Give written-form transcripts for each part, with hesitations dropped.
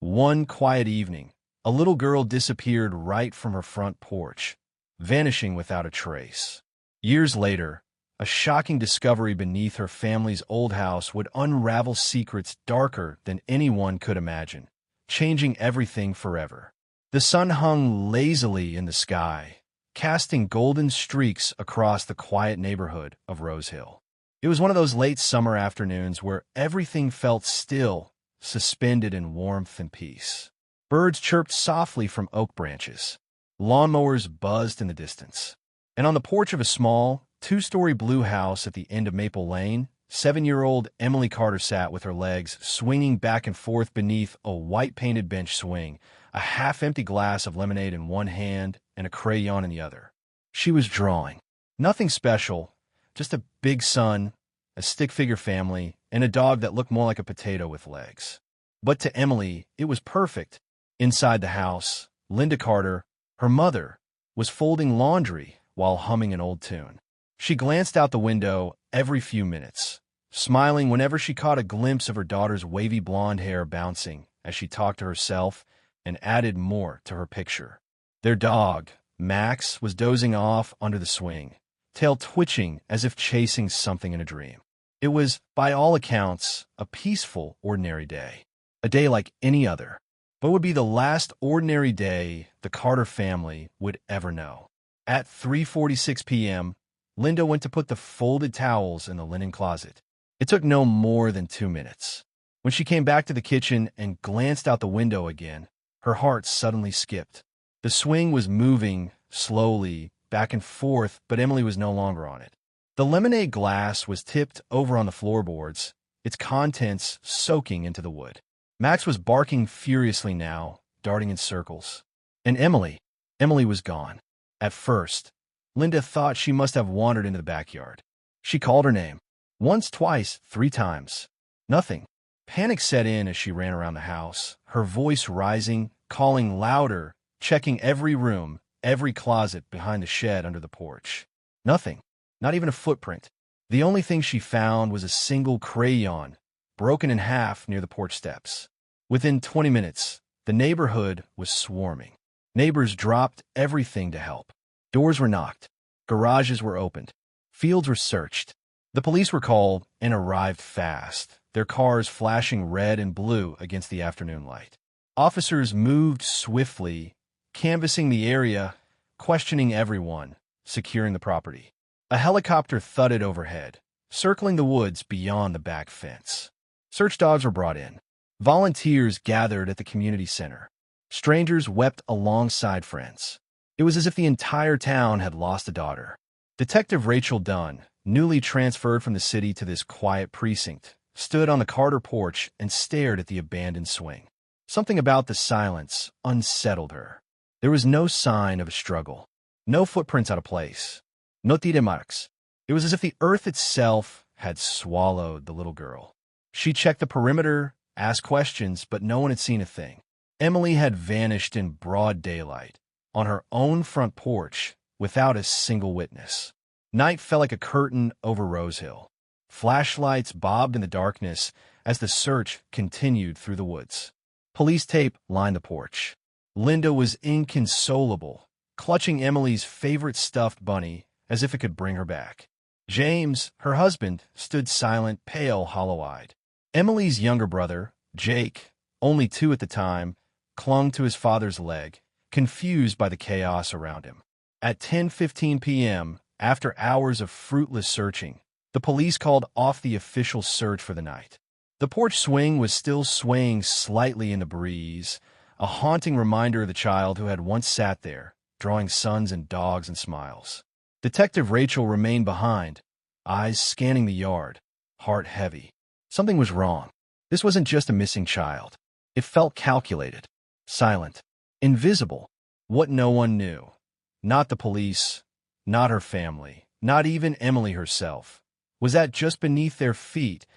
One quiet evening, a little girl disappeared right from her front porch, vanishing without a trace. Years later, a shocking discovery beneath her family's old house would unravel secrets darker than anyone could imagine, changing everything forever. The sun hung lazily in the sky, casting golden streaks across the quiet neighborhood of Rose Hill. It was one of those late summer afternoons where everything felt still, suspended in warmth and peace. Birds chirped softly from oak branches. Lawnmowers buzzed in the distance. And on the porch of a small, two-story blue house at the end of Maple Lane, 7-year-old Emily Carter sat with her legs swinging back and forth beneath a white-painted bench swing, a half-empty glass of lemonade in one hand and a crayon in the other. She was drawing. Nothing special, just a big sun, a stick-figure family, and a dog that looked more like a potato with legs. But to Emily, it was perfect. Inside the house, Linda Carter, her mother, was folding laundry while humming an old tune. She glanced out the window every few minutes, smiling whenever she caught a glimpse of her daughter's wavy blonde hair bouncing as she talked to herself and added more to her picture. Their dog, Max, was dozing off under the swing, tail twitching as if chasing something in a dream. It was, by all accounts, a peaceful, ordinary day. A day like any other, but would be the last ordinary day the Carter family would ever know. At 3:46 p.m., Linda went to put the folded towels in the linen closet. It took no more than 2 minutes. When she came back to the kitchen and glanced out the window again, her heart suddenly skipped. The swing was moving slowly back and forth, but Emily was no longer on it. The lemonade glass was tipped over on the floorboards, its contents soaking into the wood. Max was barking furiously now, darting in circles. And Emily was gone. At first, Linda thought she must have wandered into the backyard. She called her name. Once, twice, 3 times. Nothing. Panic set in as she ran around the house, her voice rising, calling louder, checking every room, every closet behind the shed under the porch. Nothing. Not even a footprint. The only thing she found was a single crayon, broken in half near the porch steps. Within 20 minutes, the neighborhood was swarming. Neighbors dropped everything to help. Doors were knocked. Garages were opened. Fields were searched. The police were called and arrived fast, their cars flashing red and blue against the afternoon light. Officers moved swiftly, canvassing the area, questioning everyone, securing the property. A helicopter thudded overhead, circling the woods beyond the back fence. Search dogs were brought in. Volunteers gathered at the community center. Strangers wept alongside friends. It was as if the entire town had lost a daughter. Detective Rachel Dunn, newly transferred from the city to this quiet precinct, stood on the Carter porch and stared at the abandoned swing. Something about the silence unsettled her. There was no sign of a struggle, no footprints out of place. No tire marks. It was as if the earth itself had swallowed the little girl. She checked the perimeter, asked questions, but no one had seen a thing. Emily had vanished in broad daylight, on her own front porch, without a single witness. Night fell like a curtain over Rose Hill. Flashlights bobbed in the darkness as the search continued through the woods. Police tape lined the porch. Linda was inconsolable, clutching Emily's favorite stuffed bunny as if it could bring her back. James, her husband, stood silent, pale, hollow-eyed. Emily's younger brother, Jake, only 2 at the time, clung to his father's leg, confused by the chaos around him. At 10:15 p.m., after hours of fruitless searching, the police called off the official search for the night. The porch swing was still swaying slightly in the breeze, a haunting reminder of the child who had once sat there, drawing sons and dogs and smiles. Detective Rachel remained behind, eyes scanning the yard, heart heavy. Something was wrong. This wasn't just a missing child. It felt calculated, silent, invisible. What no one knew. Not the police, not her family, not even Emily herself. Was that just beneath their feet,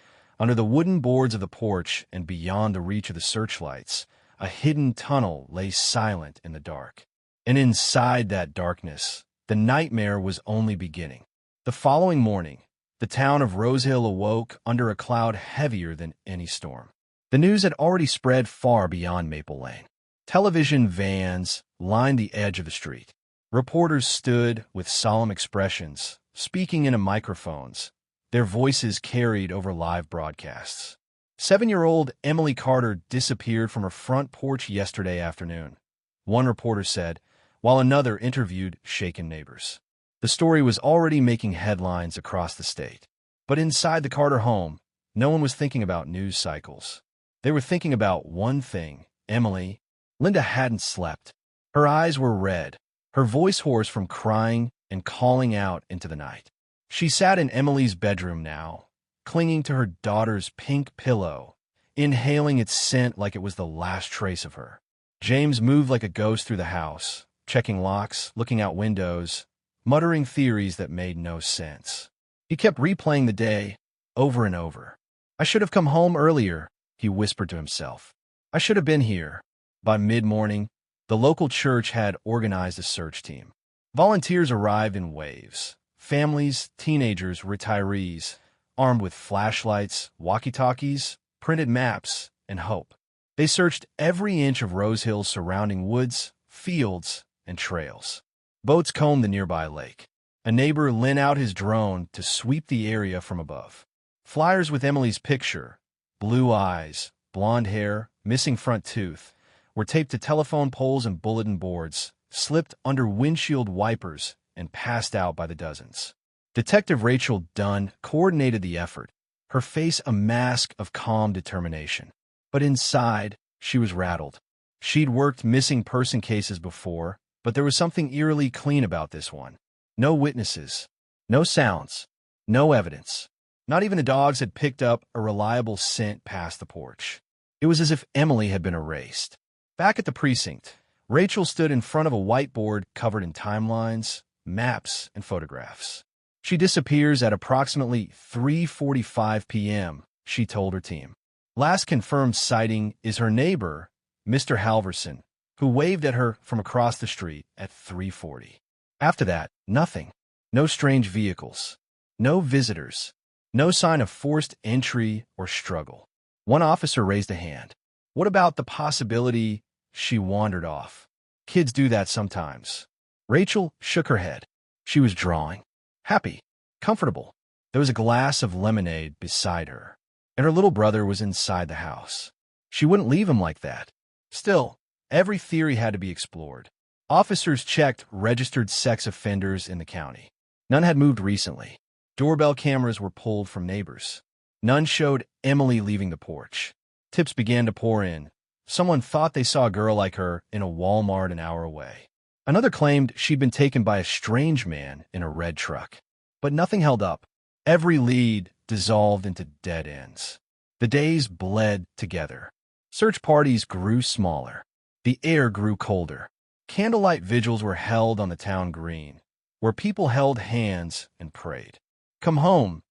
under the wooden boards of the porch and beyond the reach of the searchlights, a hidden tunnel lay silent in the dark. And inside that darkness, the nightmare was only beginning. The following morning, the town of Rose Hill awoke under a cloud heavier than any storm. The news had already spread far beyond Maple Lane. Television vans lined the edge of the street. Reporters stood with solemn expressions, speaking into microphones, their voices carried over live broadcasts. 7-year-old Emily Carter disappeared from her front porch yesterday afternoon, one reporter said, while another interviewed shaken neighbors. The story was already making headlines across the state. But inside the Carter home, no one was thinking about news cycles. They were thinking about one thing: Emily. Linda hadn't slept. Her eyes were red, her voice hoarse from crying and calling out into the night. She sat in Emily's bedroom now, clinging to her daughter's pink pillow, inhaling its scent like it was the last trace of her. James moved like a ghost through the house, checking locks, looking out windows, muttering theories that made no sense. He kept replaying the day over and over. "I should have come home earlier," he whispered to himself. "I should have been here." By mid-morning, the local church had organized a search team. Volunteers arrived in waves. Families, teenagers, retirees, armed with flashlights, walkie-talkies, printed maps, and hope. They searched every inch of Rose Hill's surrounding woods, fields, and trails. Boats combed the nearby lake. A neighbor lent out his drone to sweep the area from above. Flyers with Emily's picture, blue eyes, blonde hair, missing front tooth, were taped to telephone poles and bulletin boards, slipped under windshield wipers, and passed out by the dozens. Detective Rachel Dunn coordinated the effort, her face a mask of calm determination. But inside, she was rattled. She'd worked missing person cases before, but there was something eerily clean about this one. No witnesses, no sounds, no evidence. Not even the dogs had picked up a reliable scent past the porch. It was as if Emily had been erased. Back at the precinct, Rachel stood in front of a whiteboard covered in timelines, maps, and photographs. "She disappears at approximately 3:45 p.m., she told her team. Last confirmed sighting is her neighbor, Mr. Halverson, who waved at her from across the street at 3:40. After that, nothing. No strange vehicles. No visitors. No sign of forced entry or struggle." One officer raised a hand. "What about the possibility she wandered off? Kids do that sometimes." Rachel shook her head. She was drawing. Happy. Comfortable. There was a glass of lemonade beside her, and her little brother was inside the house. She wouldn't leave him like that. Still, every theory had to be explored. Officers checked registered sex offenders in the county. None had moved recently. Doorbell cameras were pulled from neighbors. None showed Emily leaving the porch. Tips began to pour in. Someone thought they saw a girl like her in a Walmart an hour away. Another claimed she'd been taken by a strange man in a red truck. But nothing held up. Every lead dissolved into dead ends. The days bled together. Search parties grew smaller. The air grew colder. Candlelight vigils were held on the town green, where people held hands and prayed. "Come home,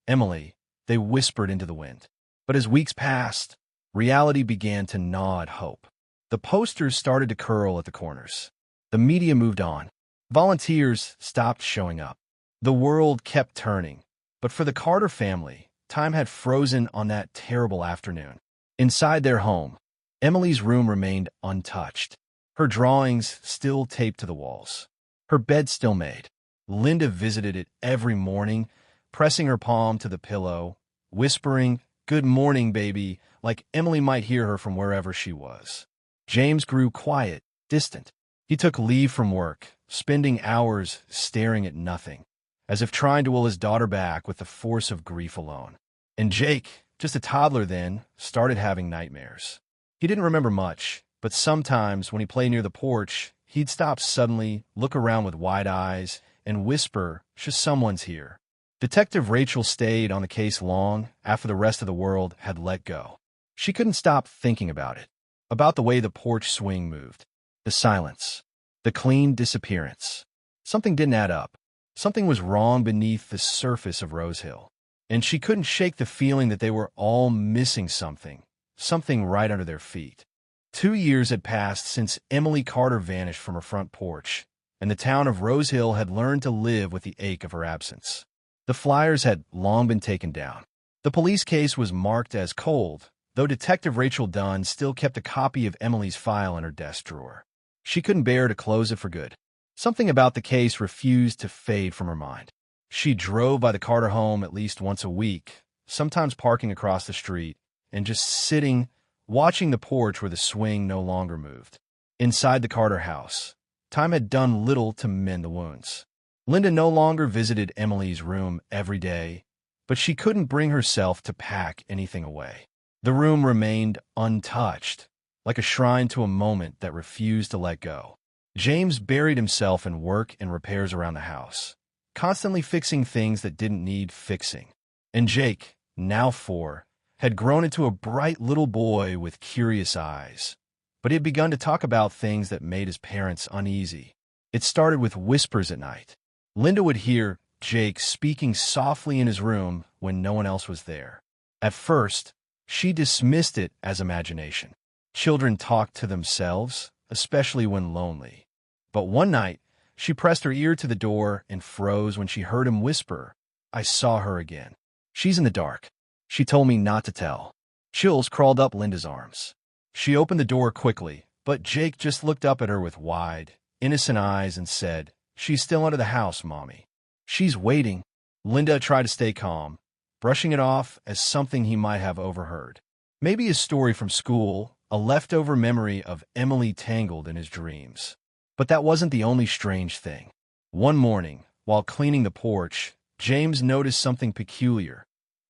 Emily," they whispered into the wind. But as weeks passed, reality began to gnaw at hope. The posters started to curl at the corners. The media moved on. Volunteers stopped showing up. The world kept turning. But for the Carter family, time had frozen on that terrible afternoon. Inside their home, Emily's room remained untouched. Her drawings still taped to the walls. Her bed still made. Linda visited it every morning, pressing her palm to the pillow, whispering, "Good morning, baby," like Emily might hear her from wherever she was. James grew quiet, distant. He took leave from work, spending hours staring at nothing, as if trying to will his daughter back with the force of grief alone. And Jake, just a toddler then, started having nightmares. He didn't remember much, but sometimes when he played near the porch, he'd stop suddenly, look around with wide eyes, and whisper, "Just someone's here." Detective Rachel stayed on the case long after the rest of the world had let go. She couldn't stop thinking about it, about the way the porch swing moved, the silence, the clean disappearance. Something didn't add up. Something was wrong beneath the surface of Rose Hill, and she couldn't shake the feeling that they were all missing something, something right under their feet. 2 years had passed since Emily Carter vanished from her front porch, and the town of Rose Hill had learned to live with the ache of her absence. The flyers had long been taken down. The police case was marked as cold, though Detective Rachel Dunn still kept a copy of Emily's file in her desk drawer. She couldn't bear to close it for good. Something about the case refused to fade from her mind. She drove by the Carter home at least once a week, sometimes parking across the street, and just sitting, watching the porch where the swing no longer moved. Inside the Carter house, time had done little to mend the wounds. Linda no longer visited Emily's room every day, but she couldn't bring herself to pack anything away. The room remained untouched, like a shrine to a moment that refused to let go. James buried himself in work and repairs around the house, constantly fixing things that didn't need fixing. And Jake, now 4, had grown into a bright little boy with curious eyes. But he had begun to talk about things that made his parents uneasy. It started with whispers at night. Linda would hear Jake speaking softly in his room when no one else was there. At first, she dismissed it as imagination. Children talked to themselves, especially when lonely. But one night, she pressed her ear to the door and froze when she heard him whisper, "I saw her again. She's in the dark. She told me not to tell." Chills crawled up Linda's arms. She opened the door quickly, but Jake just looked up at her with wide, innocent eyes and said, "She's still under the house, Mommy. She's waiting." Linda tried to stay calm, brushing it off as something he might have overheard. Maybe a story from school, a leftover memory of Emily tangled in his dreams. But that wasn't the only strange thing. One morning, while cleaning the porch, James noticed something peculiar.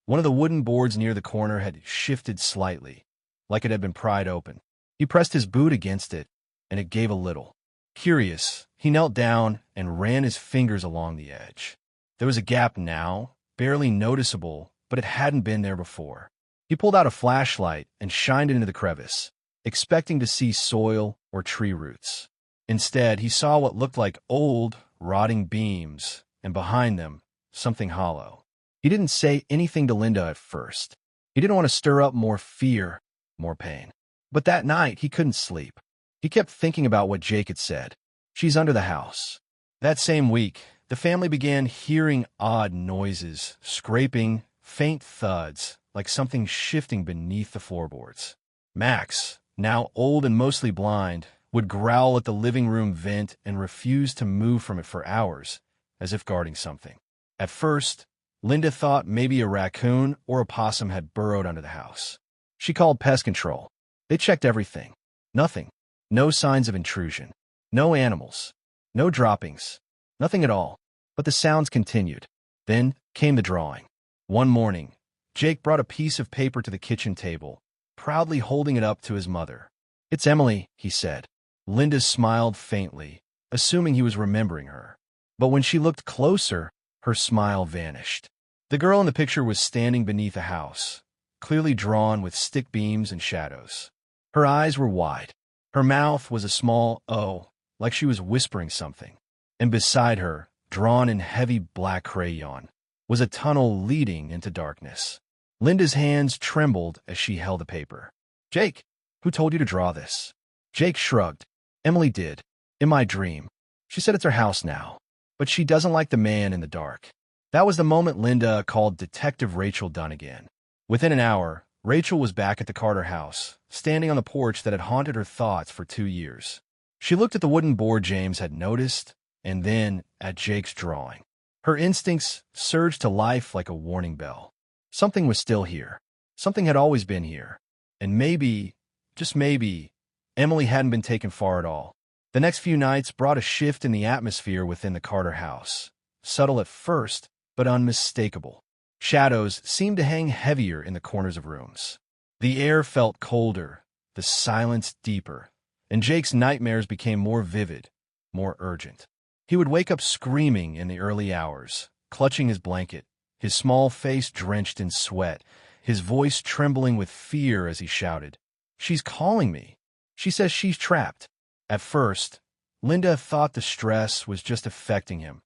One of the wooden boards near the corner had shifted slightly, like it had been pried open. He pressed his boot against it, and it gave a little. Curious, he knelt down and ran his fingers along the edge. There was a gap now, barely noticeable, but it hadn't been there before. He pulled out a flashlight and shined it into the crevice, expecting to see soil or tree roots. Instead, he saw what looked like old, rotting beams, and behind them, something hollow. He didn't say anything to Linda at first. He didn't want to stir up more fear, more pain. But that night, he couldn't sleep. He kept thinking about what Jake had said. "She's under the house." That same week, the family began hearing odd noises, scraping, faint thuds, like something shifting beneath the floorboards. Max, now old and mostly blind, would growl at the living room vent and refuse to move from it for hours, as if guarding something. At first, Linda thought maybe a raccoon or a possum had burrowed under the house. She called pest control. They checked everything. Nothing. No signs of intrusion. No animals. No droppings. Nothing at all. But the sounds continued. Then came the drawing. One morning, Jake brought a piece of paper to the kitchen table, proudly holding it up to his mother. "It's Emily," he said. Linda smiled faintly, assuming he was remembering her. But when she looked closer, her smile vanished. The girl in the picture was standing beneath a house, clearly drawn with stick beams and shadows. Her eyes were wide. Her mouth was a small O, like she was whispering something. And beside her, drawn in heavy black crayon, was a tunnel leading into darkness. Linda's hands trembled as she held the paper. "Jake, who told you to draw this?" Jake shrugged. "Emily did. In my dream. She said it's her house now. But she doesn't like the man in the dark." That was the moment Linda called Detective Rachel Dunn again. Within an hour, Rachel was back at the Carter house, standing on the porch that had haunted her thoughts for 2 years. She looked at the wooden board James had noticed, and then at Jake's drawing. Her instincts surged to life like a warning bell. Something was still here. Something had always been here. And maybe, just maybe, Emily hadn't been taken far at all. The next few nights brought a shift in the atmosphere within the Carter house. Subtle at first, but unmistakable. Shadows seemed to hang heavier in the corners of rooms. The air felt colder, the silence deeper, and Jake's nightmares became more vivid, more urgent. He would wake up screaming in the early hours, clutching his blanket, his small face drenched in sweat, his voice trembling with fear as he shouted, "She's calling me. She says she's trapped." At first, Linda thought the stress was just affecting him.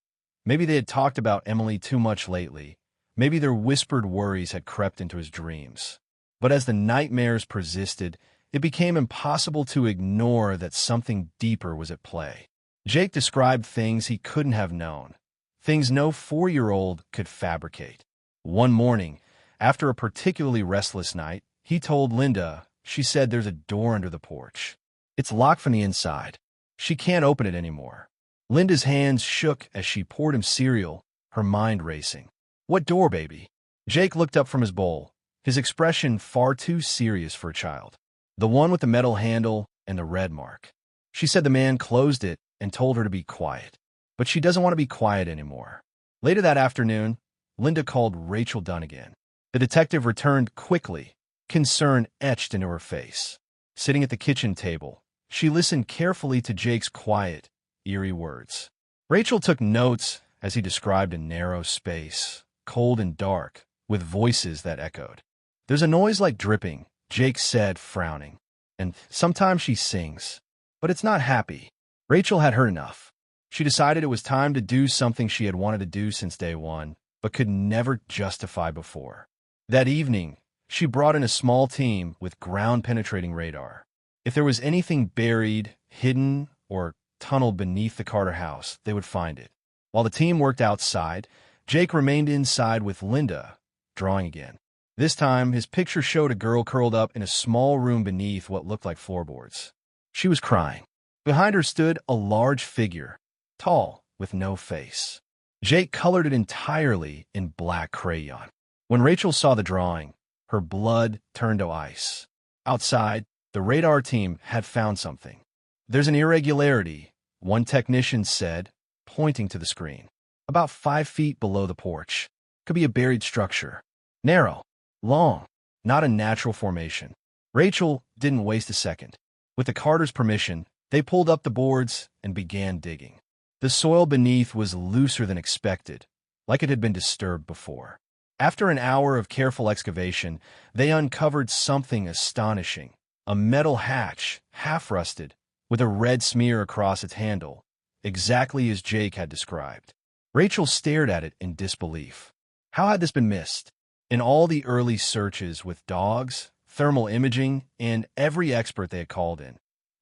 Maybe they had talked about Emily too much lately. Maybe their whispered worries had crept into his dreams. But as the nightmares persisted, it became impossible to ignore that something deeper was at play. Jake described things he couldn't have known, things no 4-year-old could fabricate. One morning, after a particularly restless night, He told Linda. She said there's a door under the porch. It's locked from the inside. She can't open it anymore. Linda's hands shook as she poured him cereal, her mind racing. What door, baby? Jake looked up from his bowl, his expression far too serious for a child. The one with the metal handle and the red mark. She said the man closed it and told her to be quiet. But she doesn't want to be quiet anymore. Later that afternoon, Linda called Rachel Dunn again. The detective returned quickly, concern etched into her face. Sitting at the kitchen table, she listened carefully to Jake's quiet, eerie words. Rachel took notes as he described a narrow space, cold and dark, with voices that echoed. There's a noise like dripping, Jake said, frowning. And sometimes she sings, but it's not happy. Rachel had heard enough. She decided it was time to do something she had wanted to do since day one, but could never justify before. That evening, she brought in a small team with ground-penetrating radar. If there was anything buried, hidden, or tunneled beneath the Carter house, they would find it. While the team worked outside, Jake remained inside with Linda, drawing again. This time, his picture showed a girl curled up in a small room beneath what looked like floorboards. She was crying. Behind her stood a large figure, tall, with no face. Jake colored it entirely in black crayon. When Rachel saw the drawing, her blood turned to ice. Outside, the radar team had found something. There's an irregularity, one technician said, pointing to the screen. About 5 feet below the porch. Could be a buried structure. Narrow, long, not a natural formation. Rachel didn't waste a second. With the Carters' permission, they pulled up the boards and began digging. The soil beneath was looser than expected, like it had been disturbed before. After an hour of careful excavation, they uncovered something astonishing. A metal hatch, half-rusted, with a red smear across its handle, exactly as Jake had described. Rachel stared at it in disbelief. How had this been missed? In all the early searches with dogs, thermal imaging, and every expert they had called in,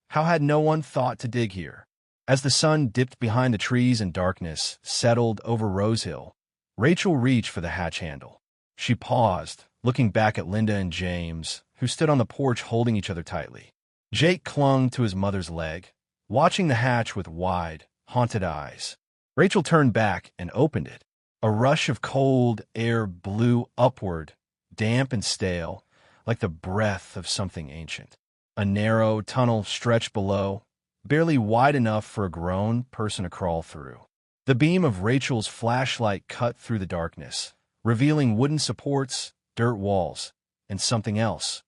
how had no one thought to dig here? As the sun dipped behind the trees and darkness settled over Rose Hill, Rachel reached for the hatch handle. She paused, looking back at Linda and James, who stood on the porch holding each other tightly. Jake clung to his mother's leg, watching the hatch with wide, haunted eyes. Rachel turned back and opened it. A rush of cold air blew upward, damp and stale, like the breath of something ancient. A narrow tunnel stretched below, barely wide enough for a grown person to crawl through. The beam of Rachel's flashlight cut through the darkness, revealing wooden supports, dirt walls, and something else.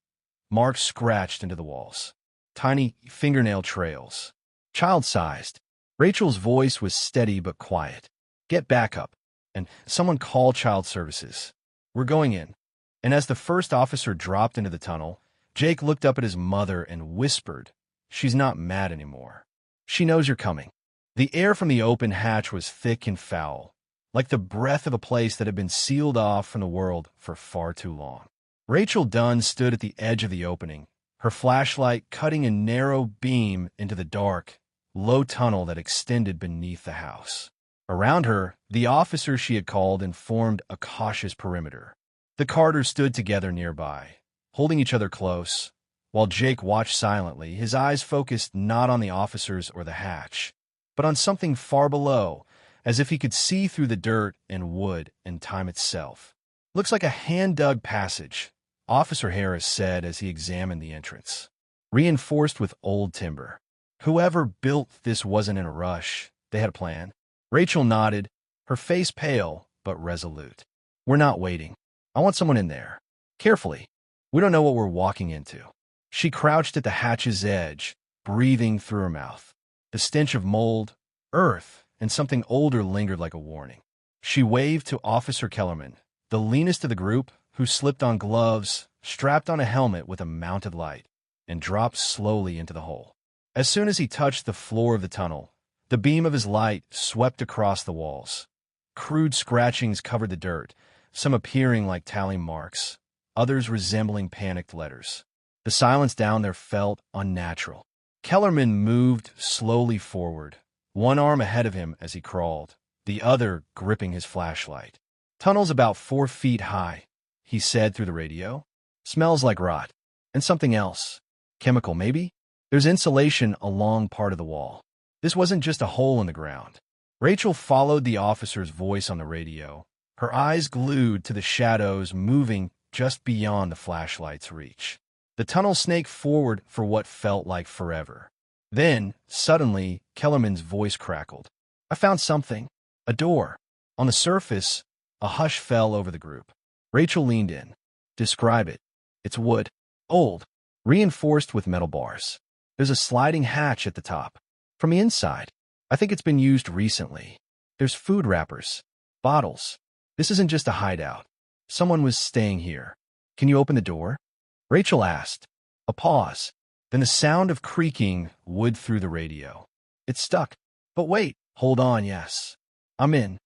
Marks scratched into the walls. Tiny fingernail trails. Child-sized. Rachel's voice was steady but quiet. Get back up. And someone call child services. We're going in. And as the first officer dropped into the tunnel, Jake looked up at his mother and whispered, "She's not mad anymore. She knows you're coming." The air from the open hatch was thick and foul, like the breath of a place that had been sealed off from the world for far too long. Rachel Dunn stood at the edge of the opening, her flashlight cutting a narrow beam into the dark, low tunnel that extended beneath the house. Around her, the officers she had called and formed a cautious perimeter. The Carters stood together nearby, holding each other close, while Jake watched silently, his eyes focused not on the officers or the hatch, but on something far below, as if he could see through the dirt and wood and time itself. "Looks like a hand-dug passage," Officer Harris said as he examined the entrance. "Reinforced with old timber. Whoever built this wasn't in a rush. They had a plan." Rachel nodded, her face pale but resolute. "We're not waiting. I want someone in there. Carefully. We don't know what we're walking into." She crouched at the hatch's edge, breathing through her mouth. The stench of mold, earth, and something older lingered like a warning. She waved to Officer Kellerman, the leanest of the group, who slipped on gloves, strapped on a helmet with a mounted light, and dropped slowly into the hole. As soon as he touched the floor of the tunnel, the beam of his light swept across the walls. Crude scratchings covered the dirt, some appearing like tally marks, others resembling panicked letters. The silence down there felt unnatural. Kellerman moved slowly forward, one arm ahead of him as he crawled, the other gripping his flashlight. "Tunnel's about 4 feet high," he said through the radio. Smells like rot. And something else. Chemical, maybe? There's insulation along part of the wall. This wasn't just a hole in the ground. Rachel followed the officer's voice on the radio, her eyes glued to the shadows moving just beyond the flashlight's reach. The tunnel snaked forward for what felt like forever. Then, suddenly, Kellerman's voice crackled. I found something. A door. On the surface, a hush fell over the group. Rachel leaned in. Describe it. It's wood. Old. Reinforced with metal bars. There's a sliding hatch at the top. From the inside, I think it's been used recently. There's food wrappers. Bottles. This isn't just a hideout. Someone was staying here. Can you open the door? Rachel asked. A pause. Then the sound of creaking wood through the radio. It stuck. But wait. Hold on, yes. I'm in.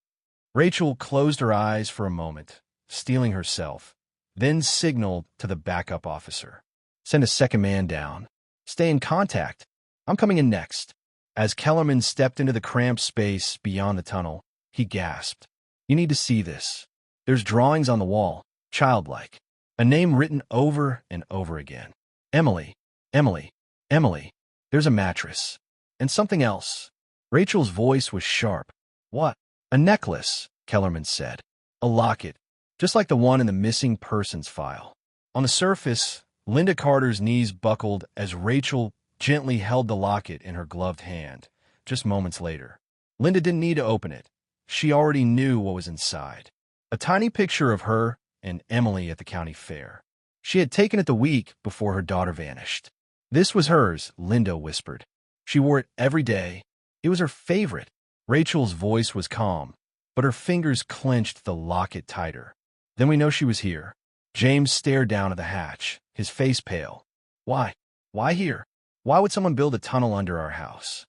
Rachel closed her eyes for a moment, steeling herself, then signaled to the backup officer. Send a second man down. Stay in contact. I'm coming in next. As Kellerman stepped into the cramped space beyond the tunnel, he gasped. You need to see this. There's drawings on the wall, childlike. A name written over and over again. Emily, Emily, Emily. There's a mattress. And something else. Rachel's voice was sharp. What? A necklace, Kellerman said. A locket, just like the one in the missing persons file. On the surface, Linda Carter's knees buckled as Rachel gently held the locket in her gloved hand. Just moments later, Linda didn't need to open it. She already knew what was inside. A tiny picture of her and Emily at the county fair. She had taken it the week before her daughter vanished. This was hers, Linda whispered. She wore it every day. It was her favorite. Rachel's voice was calm, but her fingers clenched the locket tighter. Then we know she was here. James stared down at the hatch, his face pale. Why? Why here? Why would someone build a tunnel under our house?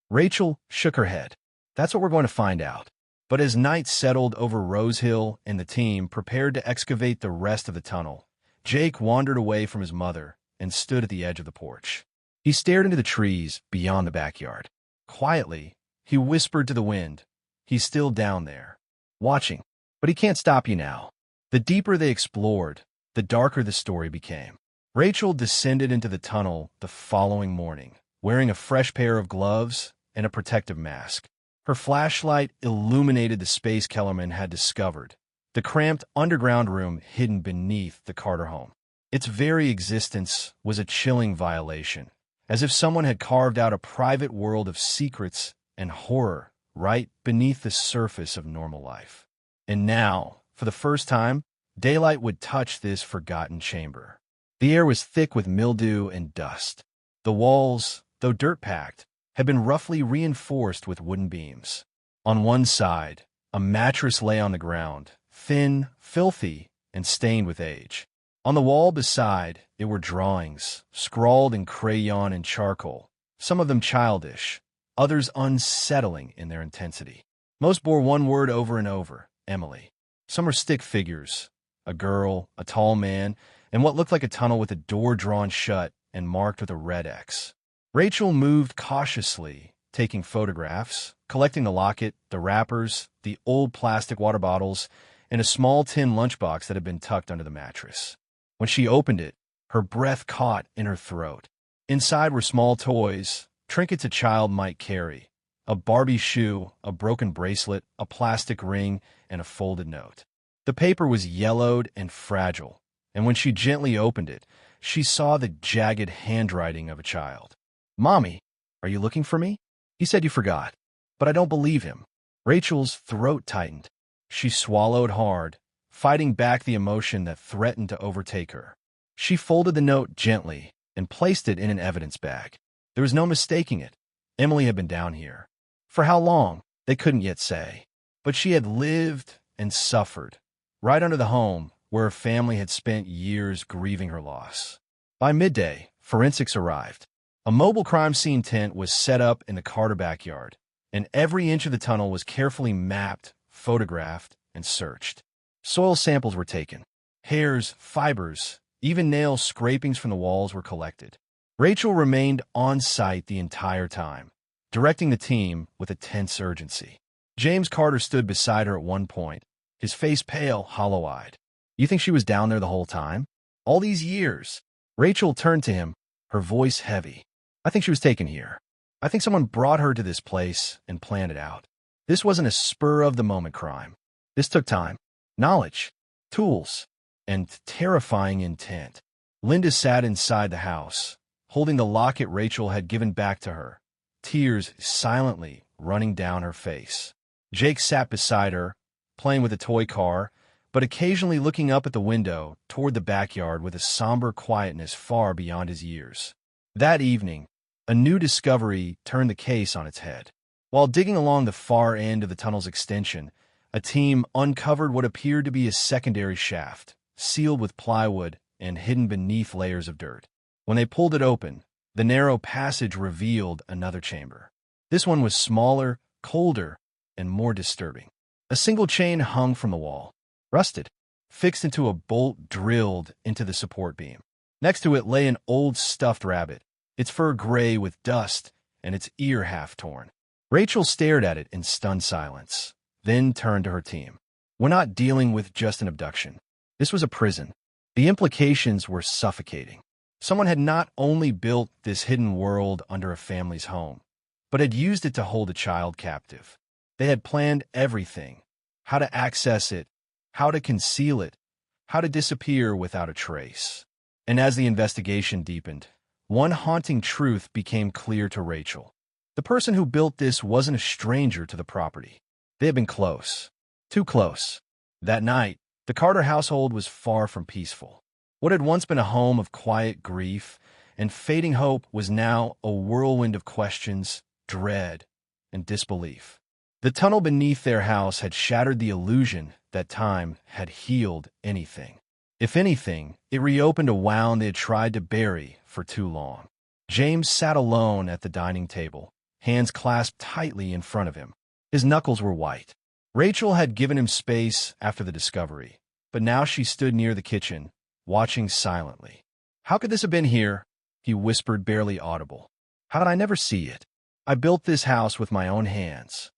Rachel shook her head. That's what we're going to find out. But as night settled over Rose Hill and the team prepared to excavate the rest of the tunnel, Jake wandered away from his mother and stood at the edge of the porch. He stared into the trees beyond the backyard. Quietly, he whispered to the wind, he's still down there, watching, but he can't stop you now. The deeper they explored, the darker the story became. Rachel descended into the tunnel the following morning, wearing a fresh pair of gloves and a protective mask. Her flashlight illuminated the space Kellerman had discovered, the cramped underground room hidden beneath the Carter home. Its very existence was a chilling violation, as if someone had carved out a private world of secrets and horror right beneath the surface of normal life. And now, for the first time, daylight would touch this forgotten chamber. The air was thick with mildew and dust. The walls, though dirt-packed, had been roughly reinforced with wooden beams. On one side, a mattress lay on the ground, thin, filthy, and stained with age. On the wall beside it were drawings, scrawled in crayon and charcoal, some of them childish, others unsettling in their intensity. Most bore one word over and over, Emily. Some were stick figures, a girl, a tall man, and what looked like a tunnel with a door drawn shut and marked with a red X. Rachel moved cautiously, taking photographs, collecting the locket, the wrappers, the old plastic water bottles, and a small tin lunchbox that had been tucked under the mattress. When she opened it, her breath caught in her throat. Inside were small toys, trinkets a child might carry, a Barbie shoe, a broken bracelet, a plastic ring, and a folded note. The paper was yellowed and fragile, and when she gently opened it, she saw the jagged handwriting of a child. Mommy, are you looking for me? He said you forgot, but I don't believe him. Rachel's throat tightened. She swallowed hard, fighting back the emotion that threatened to overtake her. She folded the note gently and placed it in an evidence bag. There was no mistaking it. Emily had been down here. For how long, they couldn't yet say. But she had lived and suffered, right under the home where her family had spent years grieving her loss. By midday, forensics arrived. A mobile crime scene tent was set up in the Carter backyard, and every inch of the tunnel was carefully mapped, photographed, and searched. Soil samples were taken. Hairs, fibers, even nail scrapings from the walls were collected. Rachel remained on site the entire time, directing the team with a tense urgency. James Carter stood beside her at one point, his face pale, hollow-eyed. You think she was down there the whole time? All these years. Rachel turned to him, her voice heavy. I think she was taken here. I think someone brought her to this place and planned it out. This wasn't a spur-of-the-moment crime. This took time, knowledge, tools, and terrifying intent. Linda sat inside the house, holding the locket Rachel had given back to her, tears silently running down her face. Jake sat beside her, playing with a toy car, but occasionally looking up at the window toward the backyard with a somber quietness far beyond his years. That evening, a new discovery turned the case on its head. While digging along the far end of the tunnel's extension, a team uncovered what appeared to be a secondary shaft, sealed with plywood and hidden beneath layers of dirt. When they pulled it open, the narrow passage revealed another chamber. This one was smaller, colder, and more disturbing. A single chain hung from the wall, rusted, fixed into a bolt drilled into the support beam. Next to it lay an old stuffed rabbit, its fur gray with dust and its ear half torn. Rachel stared at it in stunned silence, then turned to her team. We're not dealing with just an abduction. This was a prison. The implications were suffocating. Someone had not only built this hidden world under a family's home, but had used it to hold a child captive. They had planned everything: how to access it, how to conceal it, how to disappear without a trace. And as the investigation deepened, one haunting truth became clear to Rachel. The person who built this wasn't a stranger to the property. They had been close. Too close. That night, the Carter household was far from peaceful. What had once been a home of quiet grief and fading hope was now a whirlwind of questions, dread, and disbelief. The tunnel beneath their house had shattered the illusion that time had healed anything. If anything, it reopened a wound they had tried to bury for too long. James sat alone at the dining table, hands clasped tightly in front of him. His knuckles were white. Rachel had given him space after the discovery, but now she stood near the kitchen, watching silently. How could this have been here? He whispered, barely audible. How did I never see it? I built this house with my own hands.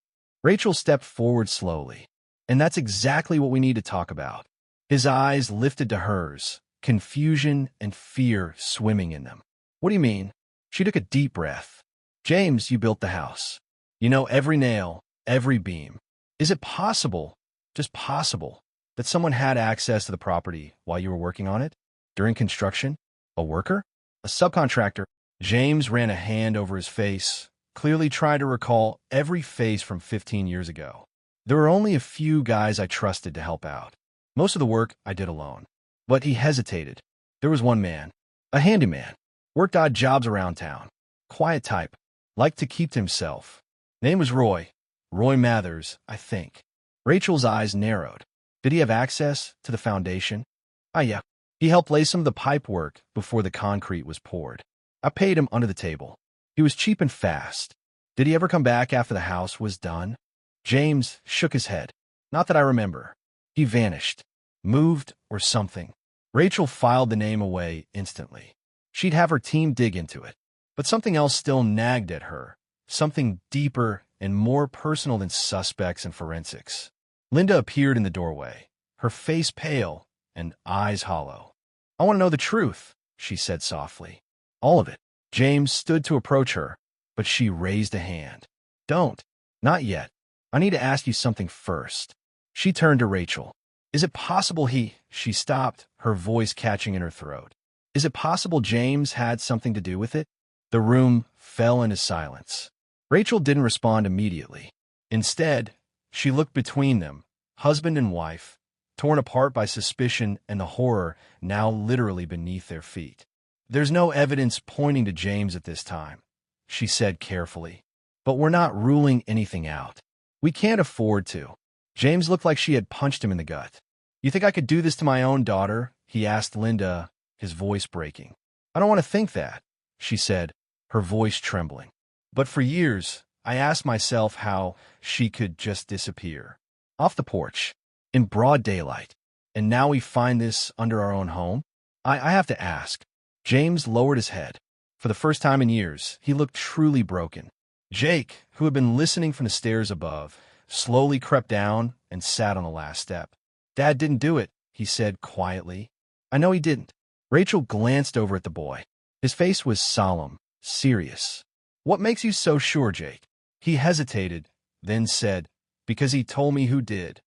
Rachel stepped forward slowly. And that's exactly what we need to talk about. His eyes lifted to hers, confusion and fear swimming in them. What do you mean? She took a deep breath. James, you built the house. You know every nail, every beam. Is it possible, just possible, that someone had access to the property while you were working on it? During construction? A worker? A subcontractor? James ran a hand over his face, clearly trying to recall every face from 15 years ago. There were only a few guys I trusted to help out. Most of the work I did alone. But he hesitated. There was one man, a handyman, worked odd jobs around town. Quiet type, liked to keep to himself. Name was Roy Mathers, I think. Rachel's eyes narrowed. Did he have access to the foundation? Yeah. He helped lay some of the pipe work before the concrete was poured. I paid him under the table. He was cheap and fast. Did he ever come back after the house was done? James shook his head. Not that I remember. He vanished, moved, or something. Rachel filed the name away instantly. She'd have her team dig into it. But something else still nagged at her, something deeper and more personal than suspects and forensics. Linda appeared in the doorway, her face pale and eyes hollow. I want to know the truth, she said softly. All of it. James stood to approach her, but she raised a hand. Don't. Not yet. I need to ask you something first. She turned to Rachel. Is it possible She stopped, her voice catching in her throat. Is it possible James had something to do with it? The room fell into silence. Rachel didn't respond immediately. Instead, she looked between them, husband and wife, torn apart by suspicion and the horror now literally beneath their feet. There's no evidence pointing to James at this time, she said carefully. But we're not ruling anything out. We can't afford to. James looked like she had punched him in the gut. You think I could do this to my own daughter? He asked Linda, his voice breaking. I don't want to think that, she said, her voice trembling. But for years, I asked myself how she could just disappear. Off the porch, in broad daylight. And now we find this under our own home? I have to ask. James lowered his head. For the first time in years, he looked truly broken. Jake, who had been listening from the stairs above, slowly crept down and sat on the last step. Dad didn't do it, he said quietly. I know he didn't. Rachel glanced over at the boy. His face was solemn, serious. "What makes you so sure, Jake?" He hesitated, then said, "Because he told me who did."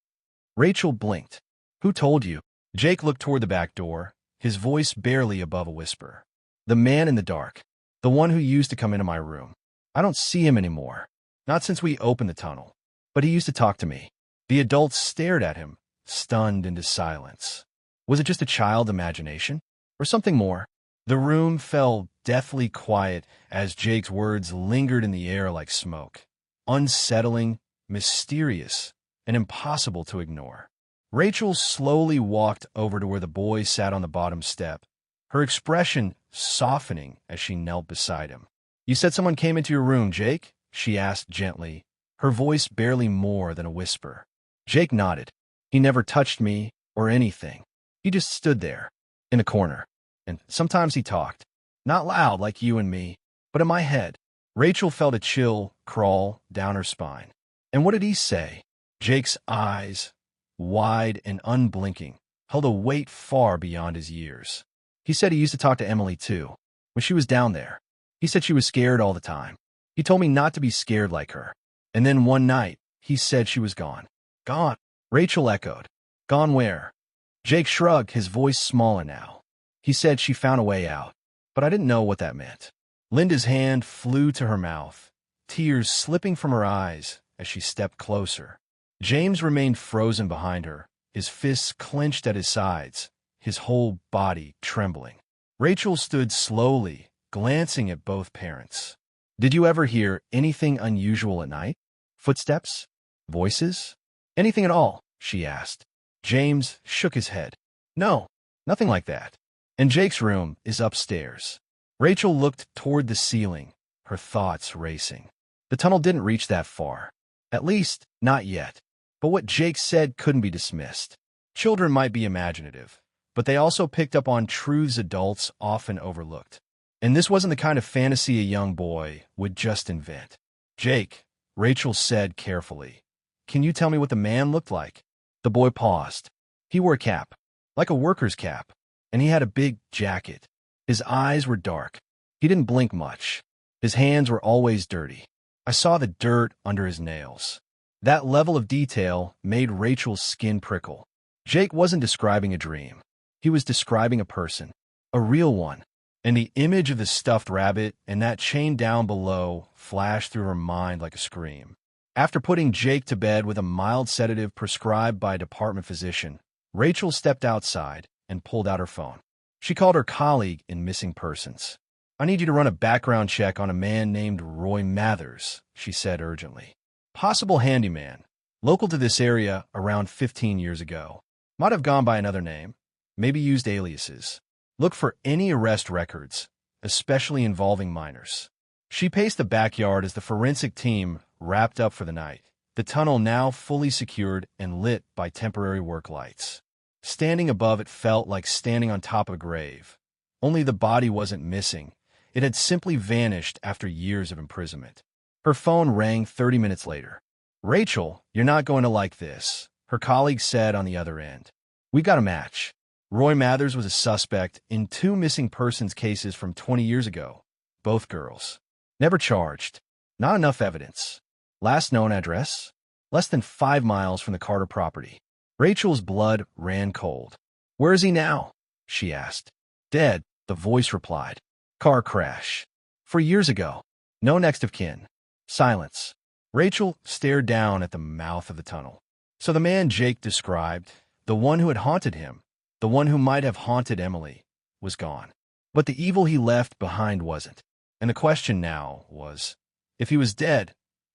Rachel blinked. "Who told you?" Jake looked toward the back door, his voice barely above a whisper. "The man in the dark. The one who used to come into my room. I don't see him anymore. Not since we opened the tunnel. But he used to talk to me." The adults stared at him, stunned into silence. Was it just a child imagination? Or something more? The room fell deathly quiet as Jake's words lingered in the air like smoke. Unsettling, mysterious, and impossible to ignore. Rachel slowly walked over to where the boy sat on the bottom step, her expression softening as she knelt beside him. "You said someone came into your room, Jake?" she asked gently, her voice barely more than a whisper. Jake nodded. "He never touched me or anything. He just stood there, in a corner. And sometimes he talked. Not loud like you and me, but in my head." Rachel felt a chill crawl down her spine. "And what did he say?" Jake's eyes, wide and unblinking, held a weight far beyond his years. "He said he used to talk to Emily, too, when she was down there. He said she was scared all the time. He told me not to be scared like her. And then one night, he said she was gone." "Gone?" Rachel echoed. "Gone where?" Jake shrugged, his voice smaller now. "He said she found a way out, but I didn't know what that meant." Linda's hand flew to her mouth, tears slipping from her eyes as she stepped closer. James remained frozen behind her, his fists clenched at his sides, his whole body trembling. Rachel stood slowly, glancing at both parents. "Did you ever hear anything unusual at night? Footsteps? Voices? Anything at all?" she asked. James shook his head. "No, nothing like that. And Jake's room is upstairs." Rachel looked toward the ceiling, her thoughts racing. The tunnel didn't reach that far. At least, not yet. But what Jake said couldn't be dismissed. Children might be imaginative, but they also picked up on truths adults often overlooked. And this wasn't the kind of fantasy a young boy would just invent. "Jake," Rachel said carefully, "can you tell me what the man looked like?" The boy paused. He wore a cap, like a worker's cap, and he had a big jacket. His eyes were dark. He didn't blink much. His hands were always dirty. I saw the dirt under his nails. That level of detail made Rachel's skin prickle. Jake wasn't describing a dream. He was describing a person, a real one. And the image of the stuffed rabbit and that chain down below flashed through her mind like a scream. After putting Jake to bed with a mild sedative prescribed by a department physician, Rachel stepped outside and pulled out her phone. She called her colleague in missing persons. "I need you to run a background check on a man named Roy Mathers," she said urgently. "Possible handyman, local to this area around 15 years ago. Might have gone by another name, maybe used aliases. Look for any arrest records, especially involving minors." She paced the backyard as the forensic team wrapped up for the night, the tunnel now fully secured and lit by temporary work lights. Standing above it felt like standing on top of a grave. Only the body wasn't missing. It had simply vanished after years of imprisonment. Her phone rang 30 minutes later. "Rachel, you're not going to like this," her colleague said on the other end. "We got a match. Roy Mathers was a suspect in 2 missing persons cases from 20 years ago. Both girls. Never charged. Not enough evidence. Last known address? Less than 5 miles from the Carter property." Rachel's blood ran cold. "Where is he now?" she asked. "Dead," the voice replied. "Car crash. 4 years ago. No next of kin." Silence. Rachel stared down at the mouth of the tunnel. So the man Jake described, the one who had haunted him, the one who might have haunted Emily, was gone. But the evil he left behind wasn't. And the question now was, if he was dead,